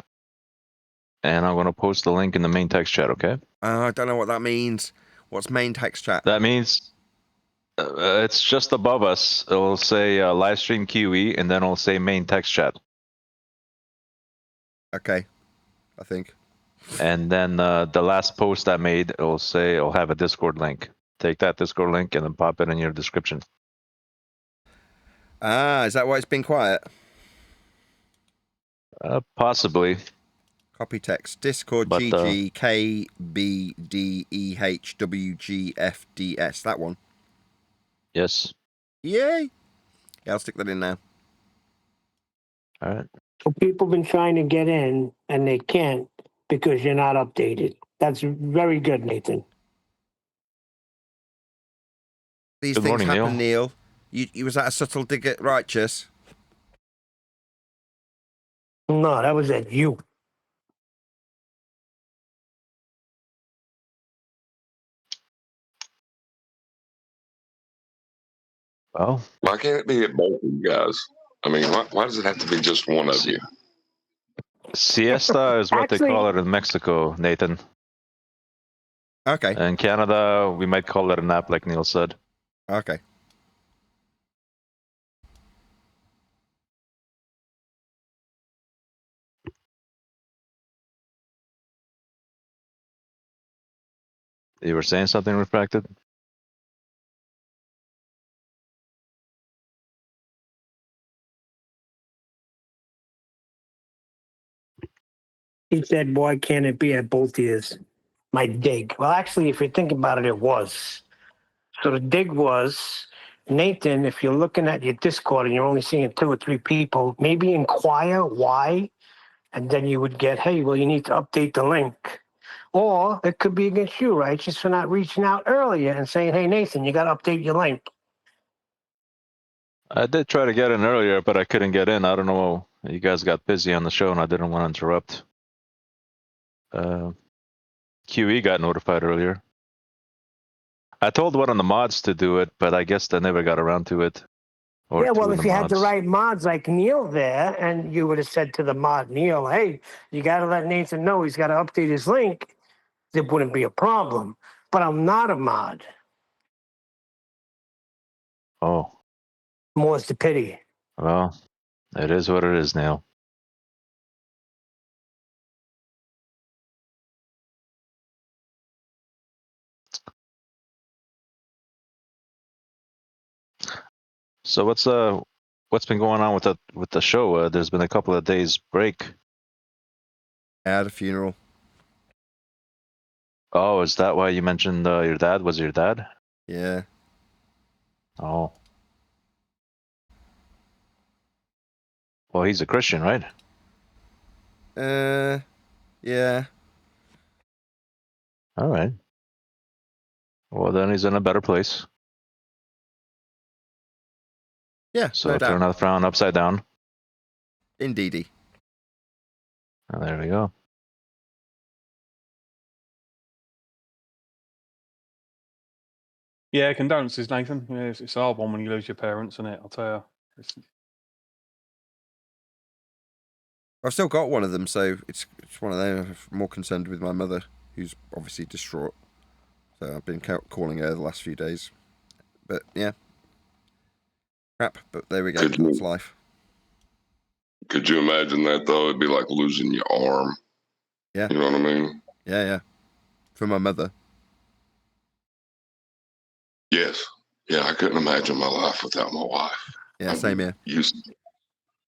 And I'm going to post the link in the main text chat, okay? I don't know what that means. What's main text chat? That means it's just above us. It'll say live stream QE, and then it'll say main text chat. Okay, I think. And then the last post I made, it'll have a Discord link. Take that Discord link and then pop it in your description. Ah, is that why it's been quiet? Possibly. Copy text. Discord But, GGKBDEHWGFDS. That one. Yes. Yay! Yeah, I'll stick that in now. All right. So people been trying to get in and they can't because you're not updated. That's very good, Nathan. These Good things morning, happen, Neil. You was that a subtle dig at Righteous? No, that was at you. Well, Why can't it be at both of you guys? I mean, why does it have to be just one of you? siesta is what they Actually- call it in Mexico, Nathan. Okay. In Canada, we might call it a nap, like Neil said. Okay. You were saying something, Refracted? He said, why can't it be at both ears? My dig. Well, actually, if you think about it, it was. So the dig was, Nathan, if you're looking at your Discord and you're only seeing 2 or 3 people, maybe inquire why, and then you would get, hey, well, you need to update the link. Or it could be against you, right? Just for not reaching out earlier and saying, hey, Nathan, you got to update your link. I did try to get in earlier, but I couldn't get in. I don't know. You guys got busy on the show, and I didn't want to interrupt. QE got notified earlier. I told one of the mods to do it, but I guess they never got around to it. Or Yeah, well, two of if the you had the mods. right mods like Neil there, and you would have said to the mod, Neil, hey, you got to let Nathan know he's got to update his link, there wouldn't be a problem. But I'm not a mod. Oh, More's the pity. well, it is what it is now. So what's been going on with the show? There's been a couple of days break. I had a funeral. Oh, is that why you mentioned your dad? Was your dad? Yeah. Oh. Well, he's a Christian, right? Yeah. All right. Well, then he's in a better place. Yeah, So no turn doubt. that frown upside down. Indeedy. And there we go. Yeah, condolences, Nathan. Yeah, it's a hard one when you lose your parents, isn't it? I'll tell you. I've still got one of them, so it's one of them. I'm more concerned with my mother, who's obviously distraught. So I've been calling her the last few days. But yeah. Crap, but there we go. That's life. Could you imagine that though? It'd be like losing your arm. Yeah. You know what I mean? Yeah. For my mother. Yes. Yeah, I couldn't imagine my life without my wife. Yeah, same here.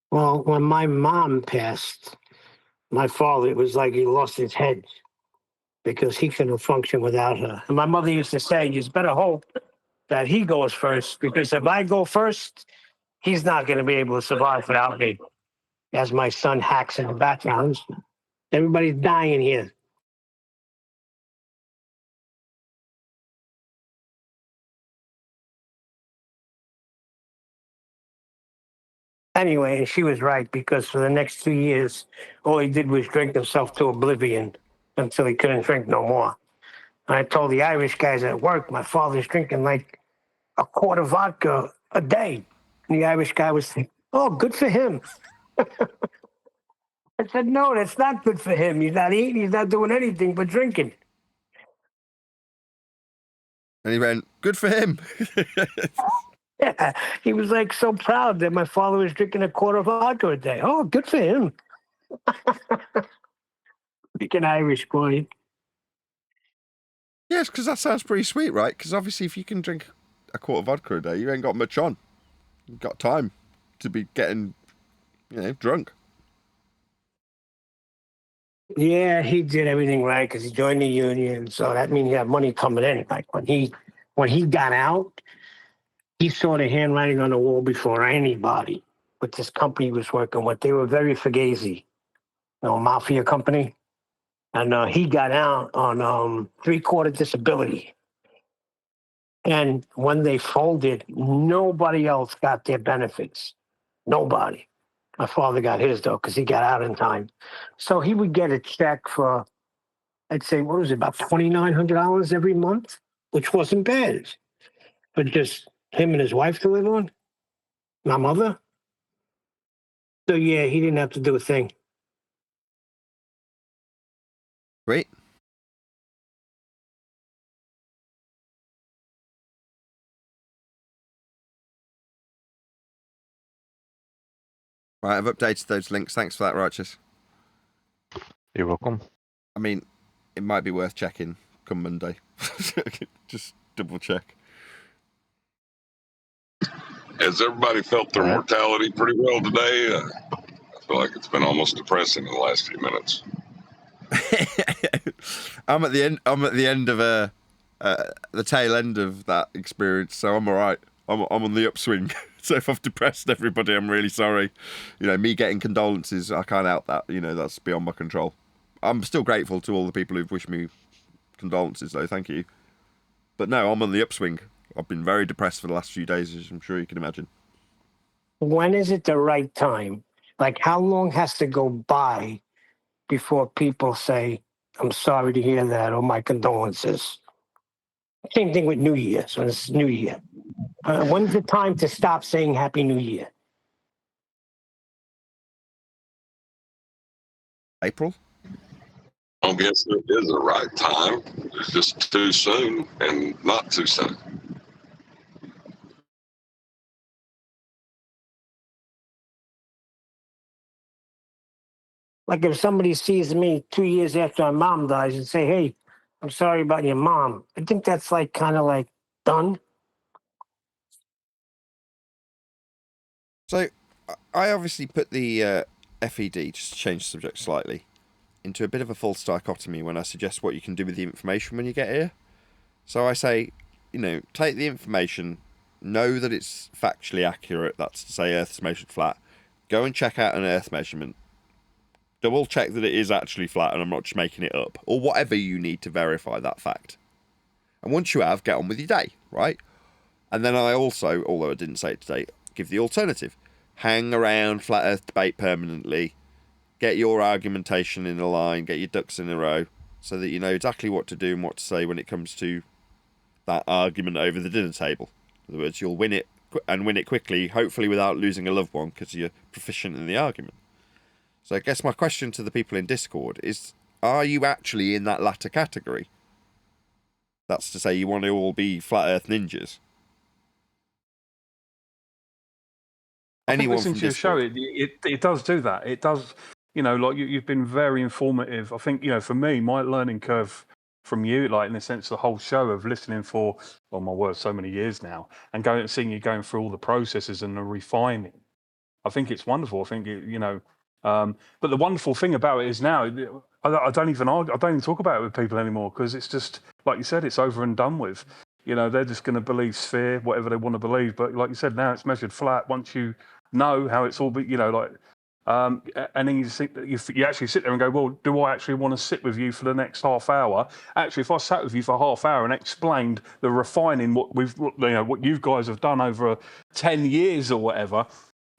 Well, when my mom passed, my father, it was like he lost his head because he couldn't function without her. And my mother used to say, you better hope that he goes first, because if I go first, he's not going to be able to survive without me. As my son hacks in the background, everybody's dying here. Anyway, and she was right, because for the next 2 years, all he did was drink himself to oblivion until he couldn't drink no more. And I told the Irish guys at work, my father's drinking like a quart of vodka a day. And the Irish guy was saying, oh, good for him. I said, no, that's not good for him. He's not eating. He's not doing anything but drinking. And he went, good for him. Yeah, he was like so proud that my father was drinking a quart of vodka a day. Oh, good for him. Freaking Irish boy. Yes, because that sounds pretty sweet, right? Because obviously if you can drink a quart of vodka a day, you ain't got much on. You've got time to be getting, drunk. Yeah, he did everything right because he joined the union. So that means he had money coming in. Like when he got out, he saw the handwriting on the wall before anybody with this company he was working with. They were very fugazi, mafia company. And he got out on 3/4 disability. And when they folded, nobody else got their benefits. Nobody. My father got his, though, because he got out in time. So he would get a check for, I'd say, what was it, about $2,900 every month, which wasn't bad. But just him and his wife to live on, my mother. So, yeah, he didn't have to do a thing. Great. Right, I've updated those links. Thanks for that, Righteous. You're welcome. I mean, it might be worth checking come Monday. Just double check. Has everybody felt their All right. mortality pretty well today? I feel like it's been almost depressing in the last few minutes. I'm at the end of the tail end of that experience, so I'm all right. I'm on the upswing. So if I've depressed everybody, I'm really sorry. You know, me getting condolences, I can't help that. You know, that's beyond my control. I'm still grateful to all the people who've wished me condolences, though. Thank you. But no, I'm on the upswing. I've been very depressed for the last few days, as I'm sure you can imagine. When is it the right time? Like, how long has to go by before people say, I'm sorry to hear that, or my condolences? Same thing with New Year. So it's New Year. When's the time to stop saying Happy New Year? April? I guess it is the right time. It's just too soon and not too soon. Like if somebody sees me 2 years after my mom dies and say, hey, I'm sorry about your mom. I think that's like kind of like done. So I obviously put the FED, just to change the subject slightly, into a bit of a false dichotomy when I suggest what you can do with the information when you get here. So I say, you know, take the information, know that it's factually accurate, that's to say Earth's measured flat, go and check out an Earth measurement, double check that it is actually flat and I'm not just making it up, or whatever you need to verify that fact. And once you have, get on with your day, right? And then I also, although I didn't say it today, give the alternative. Hang around flat Earth debate permanently, get your argumentation in a line, get your ducks in a row, so that you know exactly what to do and what to say when it comes to that argument over the dinner table. In other words, you'll win it and win it quickly, hopefully without losing a loved one, because you're proficient in the argument. So I guess my question to the people in Discord is, are you actually in that latter category? That's to say, you want to all be flat Earth ninjas. I think Anyone listening from to your show, Discord? it does do that. It does, you know, like you've been very informative. I think, you know, for me, my learning curve from you, like in the sense of the whole show of listening for, oh my word, so many years now, and going and seeing you going through all the processes and the refining. I think it's wonderful. I think you know, but the wonderful thing about it is now I don't even argue, I don't even talk about it with people anymore because it's just like you said, it's over and done with. You know, they're just going to believe sphere, whatever they want to believe. But like you said, now it's measured flat. Once you know how it's all, you know, like, and then you think that you actually sit there and go, well, do I actually want to sit with you for the next half hour? Actually, if I sat with you for half hour and explained the refining what you guys have done over 10 years or whatever.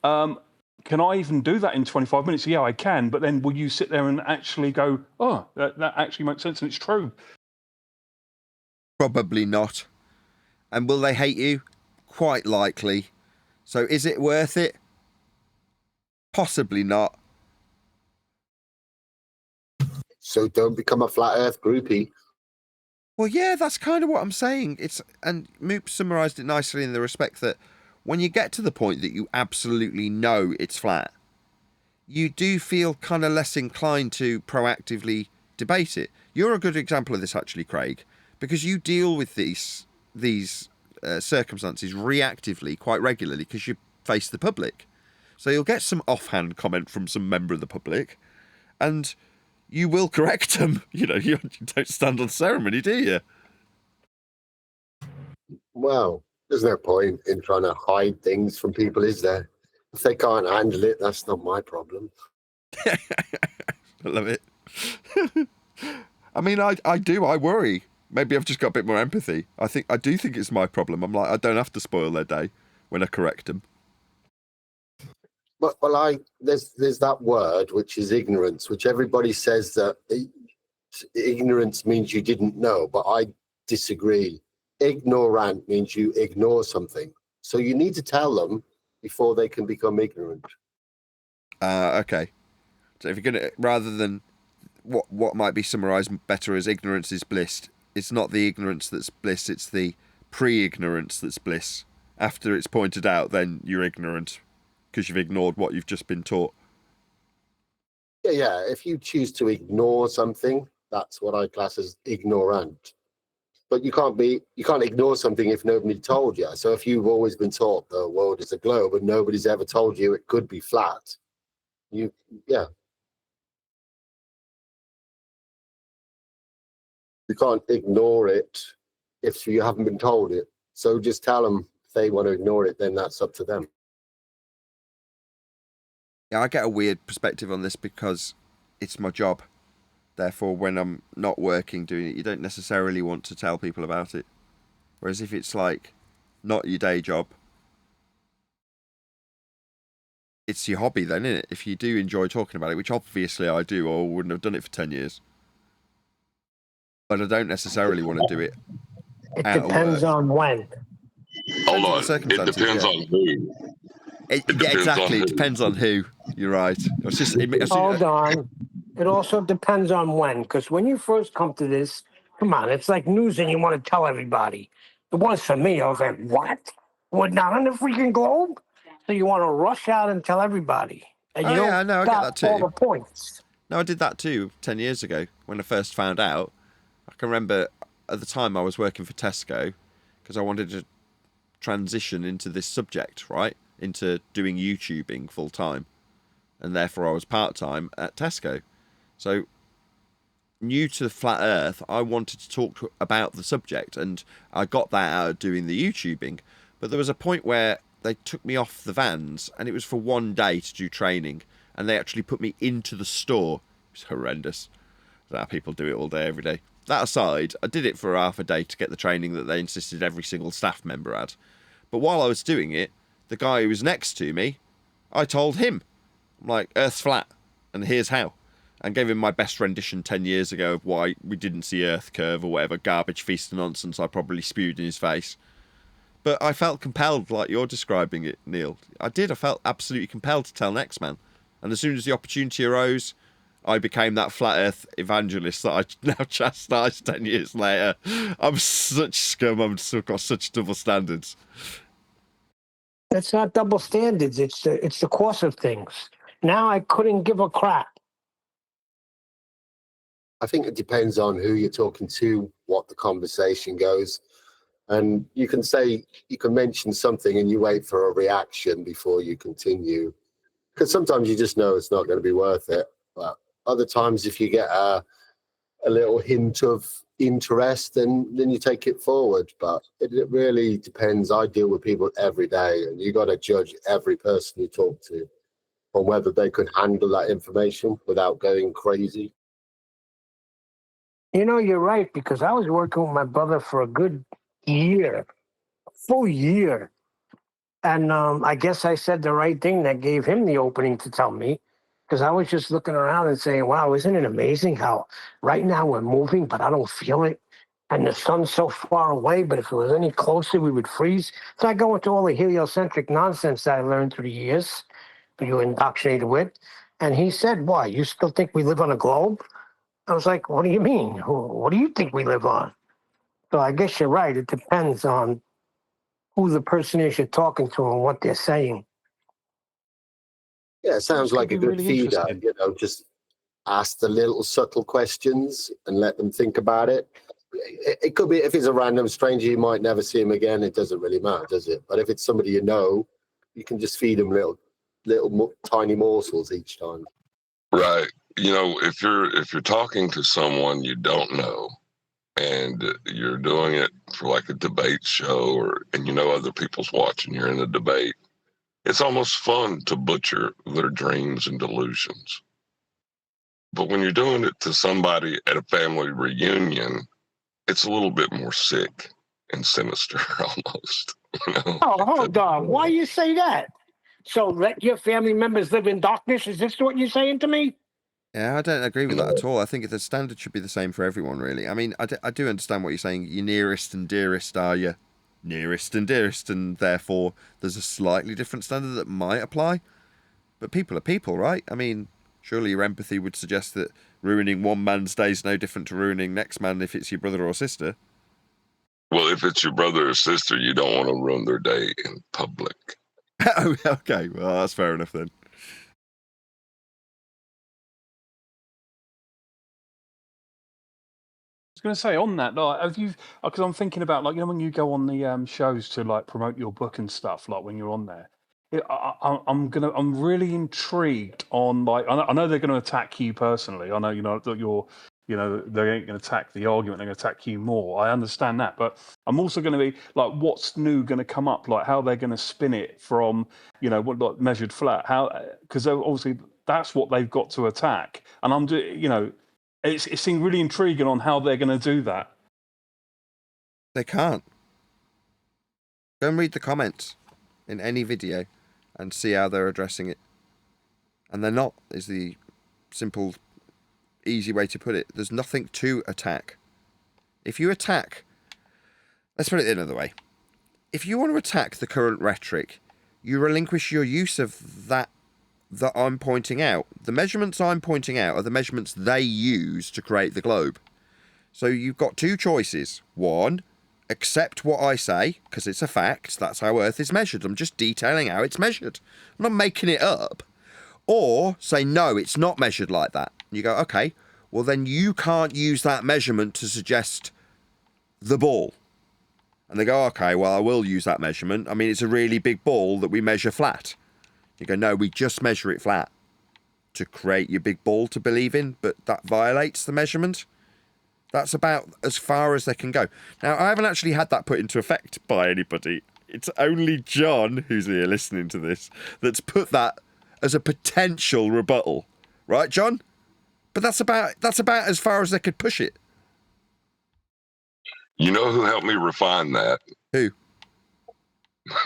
Can I even do that in 25 minutes? Yeah, I can. But then will you sit there and actually go, oh, that actually makes sense and it's true? Probably not. And will they hate you? Quite likely. So is it worth it? Possibly not. So don't become a flat Earth groupie. Well, yeah, that's kind of what I'm saying. And Moop summarised it nicely in the respect that when you get to the point that you absolutely know it's flat, you do feel kind of less inclined to proactively debate it. You're a good example of this, actually, Craig, because you deal with these circumstances reactively quite regularly because you face the public. So you'll get some offhand comment from some member of the public, and you will correct them. You know, you don't stand on ceremony, do you? Well, there's no point in trying to hide things from people, is there? If they can't handle it, that's not my problem. I love it. I mean, I do. I worry. Maybe I've just got a bit more empathy. I do think it's my problem. I'm like, I don't have to spoil their day when I correct them. But there's that word which is ignorance, which everybody says that ignorance means you didn't know, but I disagree. Ignorant means you ignore something, so you need to tell them before they can become ignorant. Okay. So if you're gonna, rather than what might be summarised better as ignorance is bliss, it's not the ignorance that's bliss, it's the pre-ignorance that's bliss. After it's pointed out, then you're ignorant because you've ignored what you've just been taught. Yeah. If you choose to ignore something, that's what I class as ignorant. But you can't ignore something if nobody told you. So if you've always been taught the world is a globe and nobody's ever told you it could be flat, you can't ignore it if you haven't been told it. So just tell them if they want to ignore it, then that's up to them. Yeah, I get a weird perspective on this because it's my job. Therefore, when I'm not working doing it, you don't necessarily want to tell people about it. Whereas if it's like not your day job, it's your hobby then, isn't it? If you do enjoy talking about it, which obviously I do, or I wouldn't have done it for 10 years. But I don't necessarily want to do it. It depends on when. Hold on. It Circumstances, depends yeah. on who. Yeah, exactly. It depends on who. You're right. Hold on. It also depends on when, because when you first come to this, come on, it's like news and you want to tell everybody. It was for me. I was like, what? We're not on the freaking globe? So you want to rush out and tell everybody. And you I know, I get that too. all the points. No, I did that too 10 years ago when I first found out. I can remember at the time I was working for Tesco because I wanted to transition into this subject, right? Into doing YouTubing full time. And therefore I was part-time at Tesco. So, new to the flat earth, I wanted to talk about the subject, and I got that out of doing the YouTubing. But there was a point where they took me off the vans, and it was for one day to do training, and they actually put me into the store. It was horrendous. That's how people do it all day, every day. That aside, I did it for half a day to get the training that they insisted every single staff member had. But while I was doing it, the guy who was next to me, I told him, I'm like, Earth's flat, and here's how. And gave him my best rendition 10 years ago of why we didn't see Earth curve or whatever garbage feast of nonsense I probably spewed in his face. But I felt compelled, like you're describing it, Neil. I did. I felt absolutely compelled to tell next man. And as soon as the opportunity arose, I became that flat Earth evangelist that I now chastise 10 years later. I'm such scum. I've still got such double standards. It's not double standards. It's the course of things. Now I couldn't give a crap. I think it depends on who you're talking to, what the conversation goes. And you can mention something and you wait for a reaction before you continue. Because sometimes you just know it's not going to be worth it. But other times, if you get a little hint of interest, then you take it forward. But it really depends. I deal with people every day, and you got to judge every person you talk to on whether they could handle that information without going crazy. You know, you're right, because I was working with my brother for a good year, a full year. And I guess I said the right thing that gave him the opening to tell me, because I was just looking around and saying, wow, isn't it amazing how right now we're moving, but I don't feel it. And the sun's so far away, but if it was any closer, we would freeze. So I go into all the heliocentric nonsense that I learned through the years, that you were indoctrinated with. And he said, why, you still think we live on a globe? I was like, what do you mean? What do you think we live on? So I guess you're right. It depends on who the person is you're talking to and what they're saying. Yeah, it sounds like a good feeder. You know, just ask the little subtle questions and let them think about it. It could be, if it's a random stranger, you might never see him again. It doesn't really matter, does it? But if it's somebody you know, you can just feed them little tiny morsels each time. Right. You know, if you're talking to someone you don't know, and you're doing it for like a debate show, and you know other people's watching, you're in a debate, it's almost fun to butcher their dreams and delusions. But when you're doing it to somebody at a family reunion, it's a little bit more sick and sinister almost. You know? Oh, hold on. Why you say that? So let your family members live in darkness. Is this what you're saying to me? Yeah, I don't agree with that at all. I think the standard should be the same for everyone, really. I mean, I do understand what you're saying. Your nearest and dearest are your nearest and dearest, and therefore there's a slightly different standard that might apply. But people are people, right? I mean, surely your empathy would suggest that ruining one man's day is no different to ruining next man if it's your brother or sister. Well, if it's your brother or sister, you don't want to ruin their day in public. Oh, okay, well, that's fair enough then. I was going to say on that, like, have you? Because I'm thinking about, like, you know, when you go on the shows to like promote your book and stuff, like when you're on there, I'm really intrigued on, like, I know they're going to attack you personally. I know, you know, that you're, you know, they ain't going to attack the argument; they're going to attack you more. I understand that, but I'm also going to be like, what's new going to come up? Like, how they're going to spin it from, you know, what, like, measured flat? How? Because obviously that's what they've got to attack, and I'm doing, you know. It seems really intriguing on how they're going to do that. They can't. Go and read the comments in any video and see how they're addressing it. And they're not, is the simple, easy way to put it. There's nothing to attack. If you attack, let's put it another way. If you want to attack the current rhetoric, you relinquish your use of that I'm pointing out. The measurements I'm pointing out are the measurements they use to create the globe. So you've got two choices. One, accept what I say, because it's a fact. That's how Earth is measured. I'm just detailing how it's measured. I'm not making it up. Or say, no, it's not measured like that. And you go, okay, well then you can't use that measurement to suggest the ball. And they go, okay, well I will use that measurement. I mean, it's a really big ball that we measure flat. You go, no, we just measure it flat to create your big ball to believe in, but that violates the measurement. That's about as far as they can go. Now, I haven't actually had that put into effect by anybody. It's only John, who's here listening to this, that's put that as a potential rebuttal. Right, John? But that's about as far as they could push it. You know who helped me refine that? Who?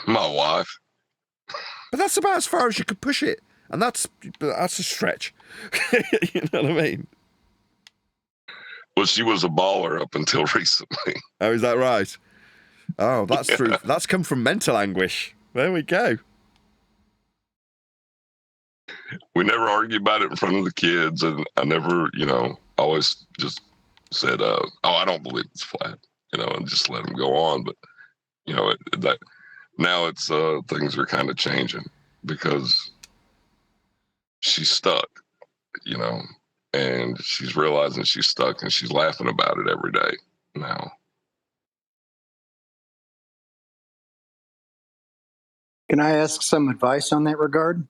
My wife. But that's about as far as you could push it. And that's a stretch. You know what I mean? Well, she was a baller up until recently. Oh, is that right? Oh, that's true. That's come from mental anguish. There we go. We never argued about it in front of the kids, and I never, you know, always just said, "Oh, I don't believe it's flat," you know, and just let them go on. But you know, that now it's things are kind of changing because she's stuck, you know, and she's realizing she's stuck, and she's laughing about it every day now. Can I ask some advice on that regard?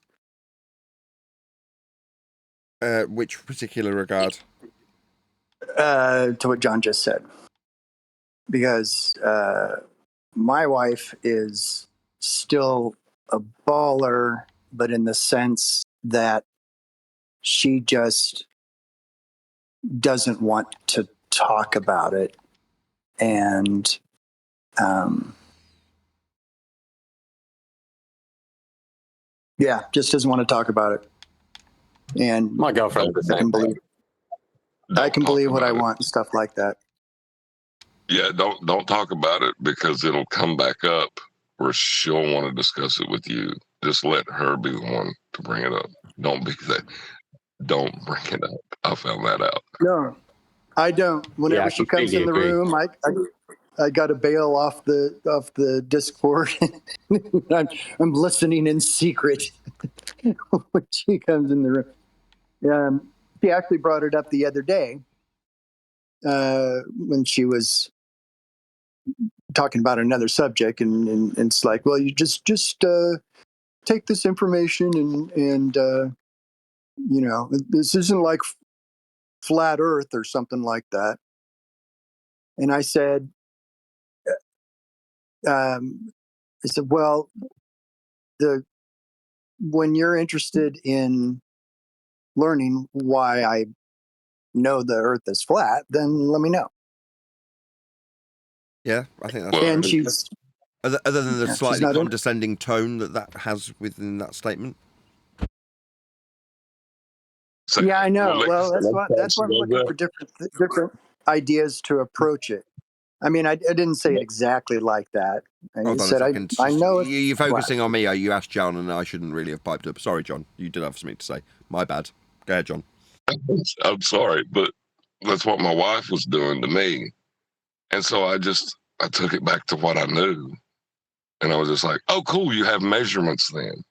Which particular regard? To what John just said. Because my wife is still a baller, but in the sense that she just doesn't want to talk about it. And yeah, just doesn't want to talk about it. And My girlfriend the I can same. believe I can believe what I want and stuff like that. Yeah, don't talk about it because it'll come back up where she'll want to discuss it with you. Just let her be the one to bring it up. Don't bring it up. I found that out. No, I don't. Whenever Yeah, she comes in the completely agree. room, I got to bail off the Discord. I'm listening in secret when she comes in the room. She actually brought it up the other day when she was talking about another subject, and it's like, well, you just take this information and you know, this isn't like flat Earth or something like that. And I said, well, when you're interested in learning why I know the Earth is flat, then let me know. Yeah, I think that's Well, And fair. she's Other than the Yeah, she's slightly not in- condescending tone that has within that statement. So, Yeah, I know. Well, let's that's why I'm looking for different ideas to approach it. I mean, I didn't say it exactly like that. I Hold on said, a second. I know it. You're focusing on me. You asked John, and I shouldn't really have piped up. Sorry, John. You did have something to say. My bad. Go ahead, John. I'm sorry, but that's what my wife was doing to me. And so I took it back to what I knew. And I was just like, oh, cool, you have measurements then.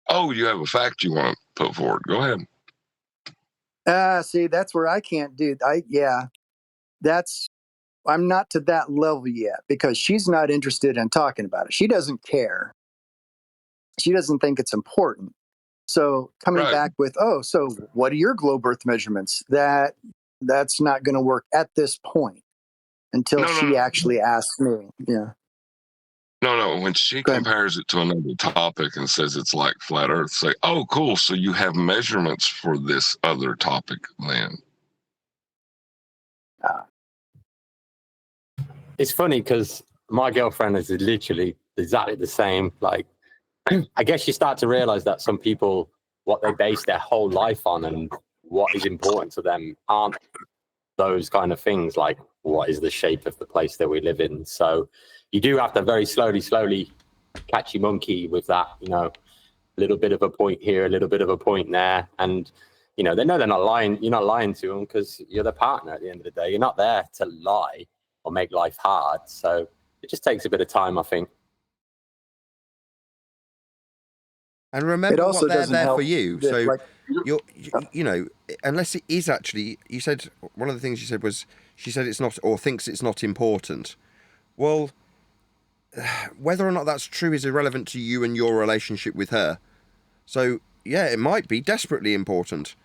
Oh, you have a fact you want to put forward. Go ahead. See, that's where I can't do. I'm not to that level yet because she's not interested in talking about it. She doesn't care. She doesn't think it's important. So coming Right. back with, oh, so what are your globe Earth measurements? That's not going to work at this point until she actually asks me. Yeah. No. When she compares it to another topic and says it's like flat Earth, say, oh, cool. So you have measurements for this other topic then. It's funny because my girlfriend is literally exactly the same. Like, I guess you start to realize that some people, what they base their whole life on and what is important to them aren't those kind of things, like what is the shape of the place that we live in. So you do have to very slowly catch your monkey with that, a little bit of a point here, a little bit of a point there. And, they know they're not lying. You're not lying to them because you're their partner at the end of the day. You're not there to lie or make life hard. So it just takes a bit of time, I think. And remember also what they're doesn't there help for you. that, So, like- unless it is actually, you said, one of the things you said was, she said it's not, or thinks it's not important. Well, whether or not that's true is irrelevant to you and your relationship with her. So, yeah, it might be desperately important.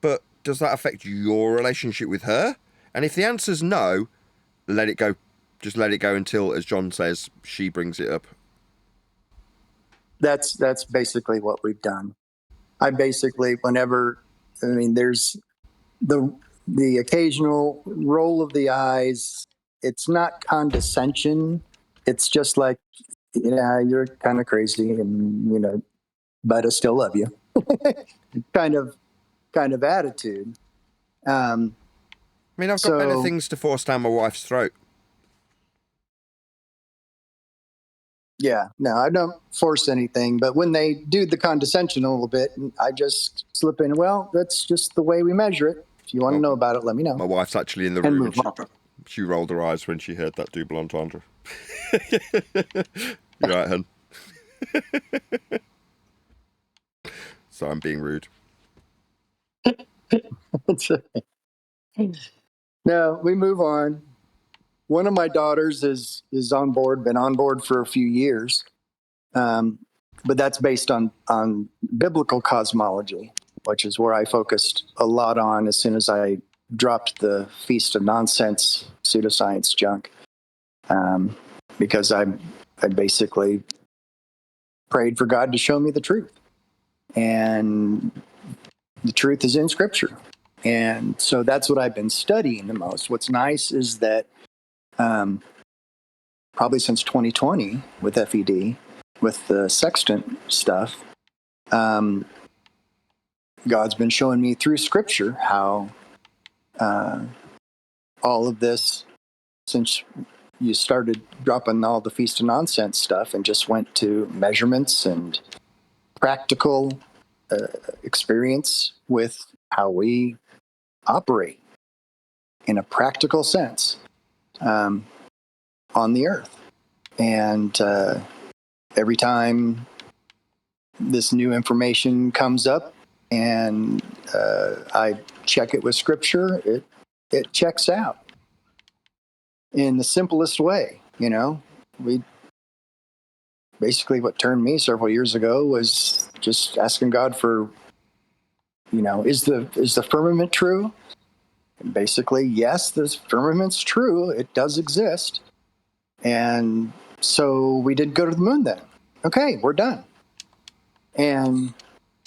But does that affect your relationship with her? And if the answer's no, let it go. Just let it go until, as John says, she brings it up. That's basically what we've done. I basically, there's the occasional roll of the eyes. It's not condescension. It's just like, you're kind of crazy, and but I still love you. kind of attitude. I mean, I've got better things to force down my wife's throat. Yeah, no, I don't force anything. But when they do the condescension a little bit, I just slip in, well, that's just the way we measure it. If you want to know about it, let me know. My wife's actually in the room. And she rolled her eyes when she heard that double entendre. You're right, hun. So I'm being rude. No, we move on. One of my daughters is on board, been on board for a few years. But that's based on biblical cosmology, which is where I focused a lot on as soon as I dropped the Feast of Nonsense pseudoscience junk. Because I basically prayed for God to show me the truth. And the truth is in Scripture. And so that's what I've been studying the most. What's nice is that probably since 2020 with FED, with the sextant stuff, God's been showing me through Scripture how all of this, since you started dropping all the Feast of Nonsense stuff and just went to measurements and practical experience with how we operate in a practical sense on the earth. And every time this new information comes up and I check it with Scripture, it checks out in the simplest way. We basically, what turned me several years ago was just asking God for, is the firmament true? And basically, yes, the firmament's true. It does exist. And so we did go to the moon then. Okay, we're done. And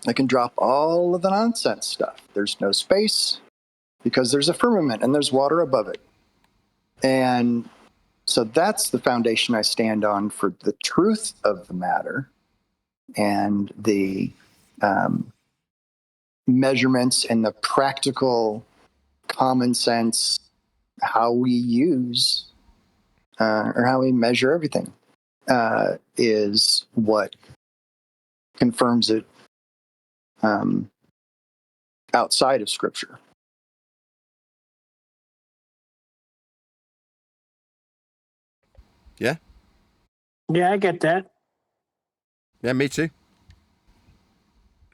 I can drop all of the nonsense stuff. There's no space because there's a firmament and there's water above it. And So that's the foundation I stand on for the truth of the matter and the measurements and the practical common sense how we use or how we measure everything is what confirms it outside of Scripture. Yeah. Yeah, I get that. Yeah, me too.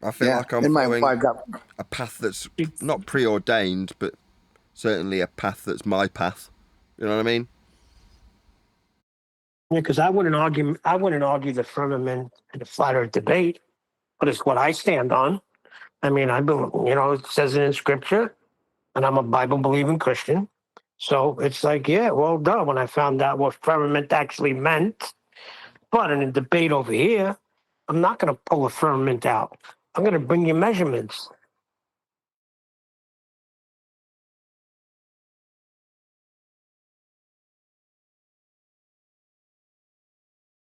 I feel Yeah, like I'm and following I've got a path that's not preordained, but certainly a path that's my path. You know what I mean? Yeah, because I wouldn't argue the firmament and the flat earth debate, but it's what I stand on. I mean, I believe, it says it in Scripture, and I'm a Bible believing Christian. So it's like, yeah, well done when I found out what firmament actually meant. But in a debate over here, I'm not going to pull a firmament out. I'm going to bring you measurements.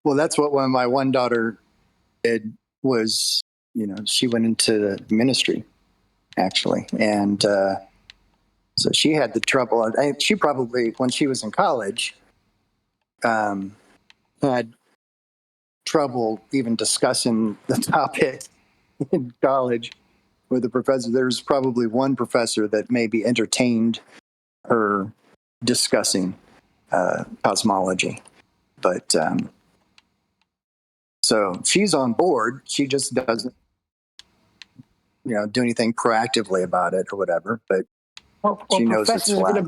well, that's what my one daughter did was, she went into the ministry actually, and so she had the trouble. She probably, when she was in college, had trouble even discussing the topic in college with the professor. There's probably one professor that maybe entertained her discussing cosmology, but so she's on board. She just doesn't, do anything proactively about it or whatever. But Well, she knows it's flat.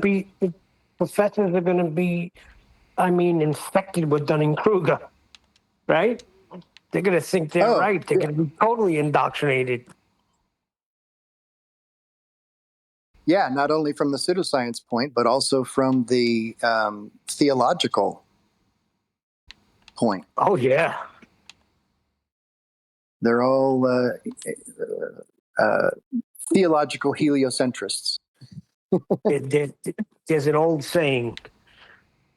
professors are going to be, infected with Dunning-Kruger, right? They're going to think they're Oh, right. They're going to be totally indoctrinated. yeah, not only from the pseudoscience point, but also from the theological point. Oh, yeah. They're all theological heliocentrists. There's an old saying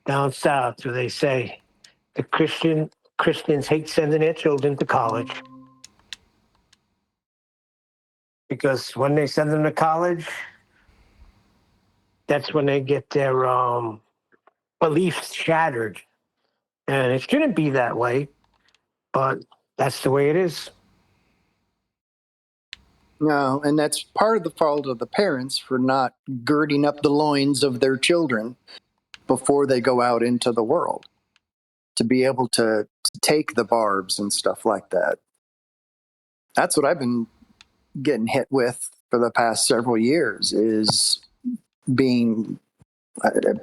down south where they say the Christians hate sending their children to college because when they send them to college, that's when they get their beliefs shattered. And it shouldn't be that way, but that's the way it is. No, and that's part of the fault of the parents for not girding up the loins of their children before they go out into the world to be able to take the barbs and stuff like that. That's what I've been getting hit with for the past several years is being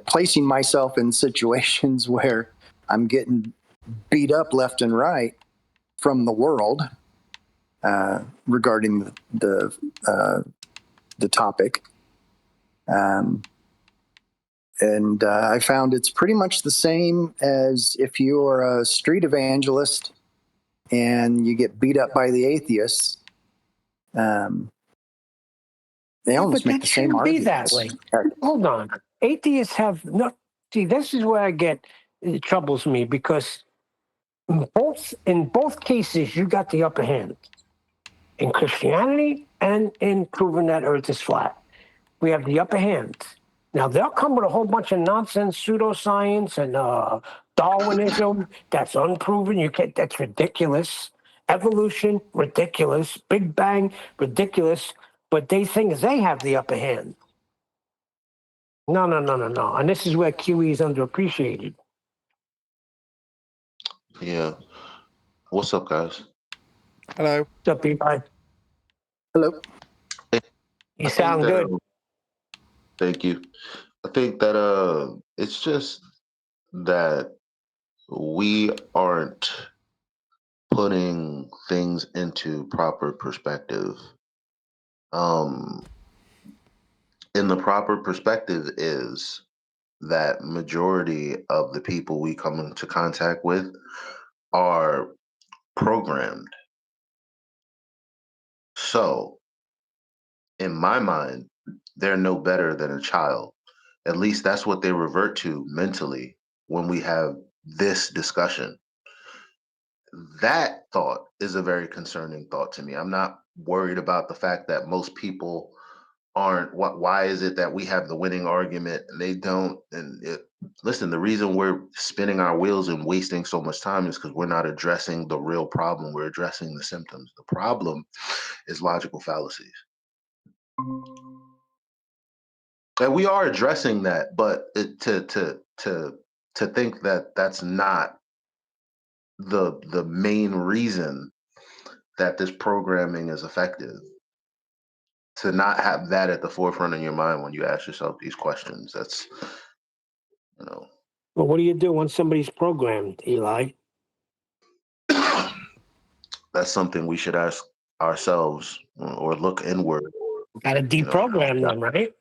placing myself in situations where I'm getting beat up left and right from the world regarding the topic. And I found it's pretty much the same as if you're a street evangelist and you get beat up by the atheists. They almost make the same arguments. That way. Hold on. Atheists have no. See, this is where it troubles me because in both cases you got the upper hand in Christianity and in proving that Earth is flat. We have the upper hand. Now they'll come with a whole bunch of nonsense, pseudoscience and Darwinism that's unproven. That's ridiculous. Evolution, ridiculous. Big Bang, ridiculous. But they think they have the upper hand. No. And this is where QE is underappreciated. Yeah. What's up, guys? Hello. What's up, Eli? Hello. You sound good. Thank you. I think that it's just that we aren't putting things into proper perspective. And the proper perspective is that majority of the people we come into contact with are programmed. So, in my mind, they're no better than a child. At least that's what they revert to mentally when we have this discussion. That thought is a very concerning thought to me. I'm not worried about the fact that most people aren't. Why is it that we have the winning argument and they don't? Listen, the reason we're spinning our wheels and wasting so much time is because we're not addressing the real problem. We're addressing the symptoms. The problem is logical fallacies. And we are addressing that, but to think that that's not the main reason that this programming is effective, to not have that at the forefront of your mind when you ask yourself these questions, that's, you know. Well, what do you do when somebody's programmed, Eli? That's something we should ask ourselves or look inward. Got to deprogram them, right?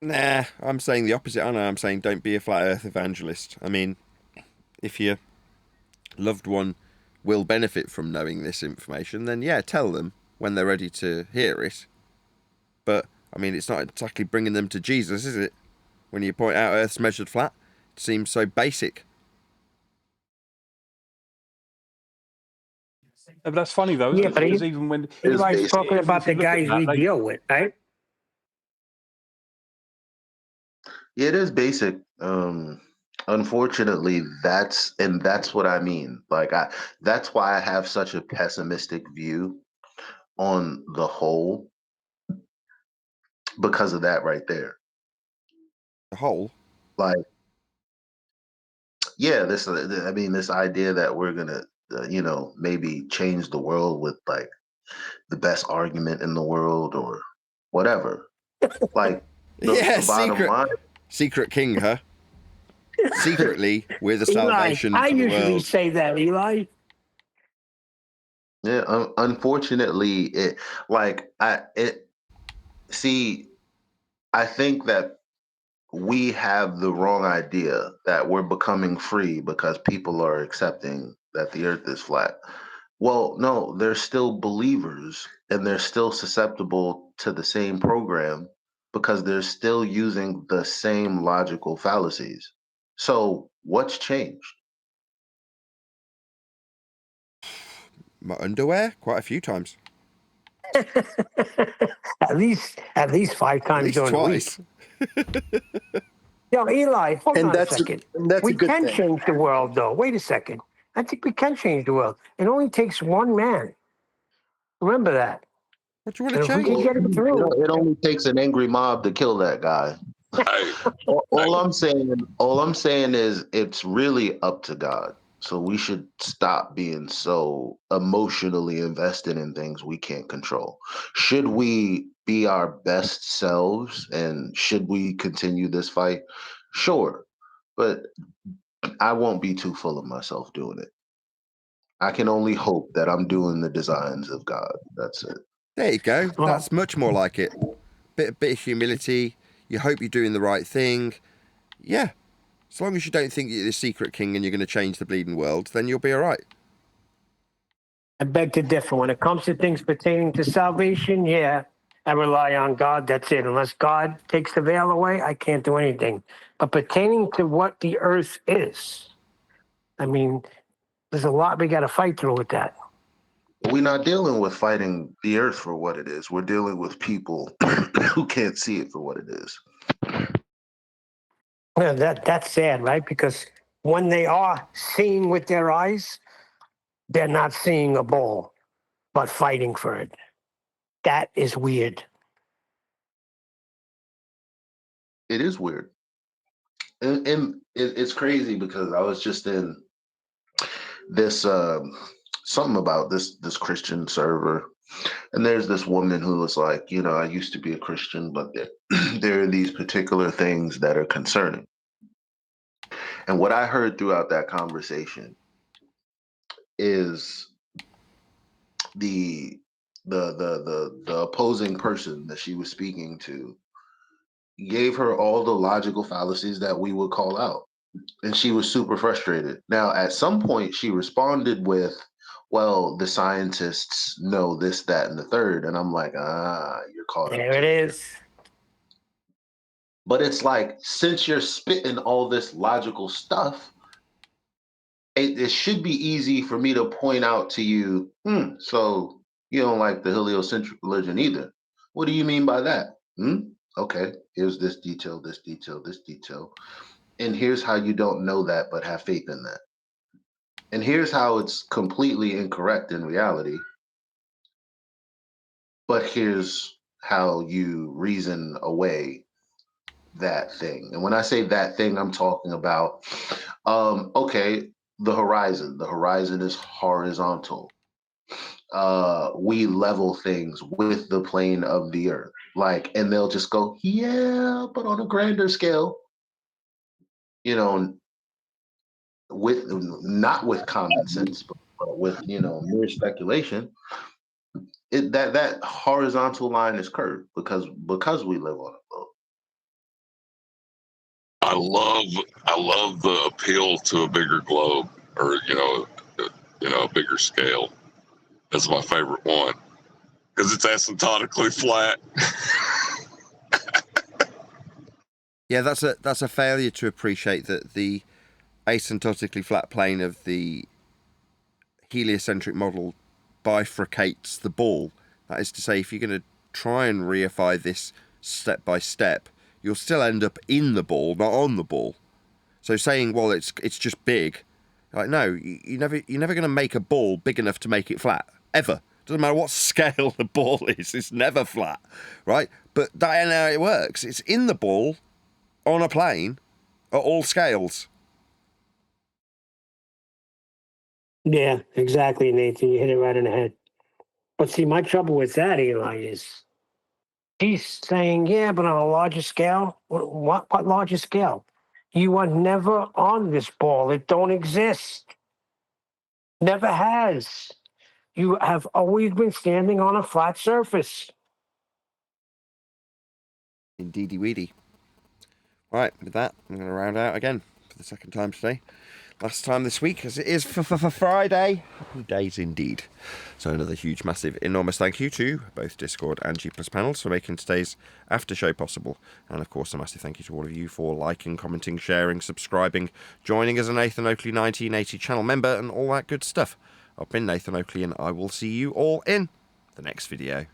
Nah, I'm saying the opposite. I know. I'm saying don't be a flat Earth evangelist. I mean, if your loved one will benefit from knowing this information, then yeah, tell them when they're ready to hear it. But I mean, it's not exactly bringing them to Jesus, is it? When you point out Earth's measured flat, it seems so basic. But that's funny though, isn't Yeah, it? but Because even when Eli's talking about if you the look at guys that, we they- deal with, right? Yeah, it is basic. Unfortunately, that's what I mean. Like, that's why I have such a pessimistic view on the whole, because of that right there. The whole, like, yeah, this idea that we're gonna maybe change the world with like the best argument in the world or whatever. Like, yeah, the bottom line. Secret king, huh? Secretly, we're the Eli, salvation I for the usually world. say that, Eli. Yeah, unfortunately, I think that we have the wrong idea that we're becoming free because people are accepting that the earth is flat. Well, no, they're still believers and they're still susceptible to the same program because they're still using the same logical fallacies. So what's changed? My underwear, quite a few times. at least 5 At times least during twice. the week. Yo, Eli, hold And on a that's second. a We good can thing. change the world, though. Wait a second. I think we can change the world. It only takes one man. Remember that. What do you want And to if we change? can get it through, It only takes an angry mob to kill that guy. Hey, All I'm saying is it's really up to God. So we should stop being so emotionally invested in things we can't control. Should we be our best selves and should we continue this fight? Sure. But I won't be too full of myself doing it. I can only hope that I'm doing the designs of God. That's it. There you go. Well- That's much more like it. Bit of humility. You hope you're doing the right thing. Yeah. As long as you don't think you're the secret king and you're going to change the bleeding world, then you'll be all right. I beg to differ. When it comes to things pertaining to salvation, yeah, I rely on God. That's it. Unless God takes the veil away, I can't do anything. But pertaining to what the earth is, I mean, there's a lot we got to fight through with that. We're not dealing with fighting the earth for what it is. We're dealing with people who can't see it for what it is. Yeah, that's sad, right? Because when they are seeing with their eyes, they're not seeing a ball, but fighting for it. That is weird. It is weird. And it's crazy because I was just in this something about this Christian server, and there's this woman who was like, I used to be a Christian, but there are these particular things that are concerning. And what I heard throughout that conversation is the opposing person that she was speaking to gave her all the logical fallacies that we would call out. And she was super frustrated. Now, at some point, she responded with, well, the scientists know this, that, and the third. And I'm like, you're caught up. There it is. But it's like, since you're spitting all this logical stuff, it should be easy for me to point out to you, so you don't like the heliocentric religion either. What do you mean by that? Okay, here's this detail, this detail, this detail. And here's how you don't know that but have faith in that. And here's how it's completely incorrect in reality. But here's how you reason away that thing. And when I say that thing, I'm talking about, okay, the horizon. The horizon is horizontal. We level things with the plane of the earth. Like, and they'll just go, yeah, but on a grander scale, you know, with not with common sense, but with, you know, mere speculation. That horizontal line is curved because we live on a globe. I love the appeal to a bigger globe, or a bigger scale. That's my favorite one because it's asymptotically flat. Yeah, that's a failure to appreciate that the asymptotically flat plane of the heliocentric model bifurcates the ball. That is to say, if you're going to try and reify this step by step, you'll still end up in the ball, not on the ball. So saying, well, it's just big, like, no, you're never going to make a ball big enough to make it flat, ever. Doesn't matter what scale the ball is, it's never flat, right? But that ain't how it works. It's in the ball, on a plane, at all scales. Yeah, exactly, Nathan. You hit it right in the head. But see, my trouble with that, Eli, is he's saying, yeah, but on a larger scale. What larger scale? You are never on this ball. It don't exist. Never has. You have always been standing on a flat surface. Indeedy weedy. Right, with that, I'm going to round out again for the second time today. Last time this week, as it is for Friday. Happy days indeed. So another huge, massive, enormous thank you to both Discord and G+ panels for making today's after show possible. And of course, a massive thank you to all of you for liking, commenting, sharing, subscribing, joining as a Nathan Oakley 1980 channel member, and all that good stuff. I've been Nathan Oakley, and I will see you all in the next video.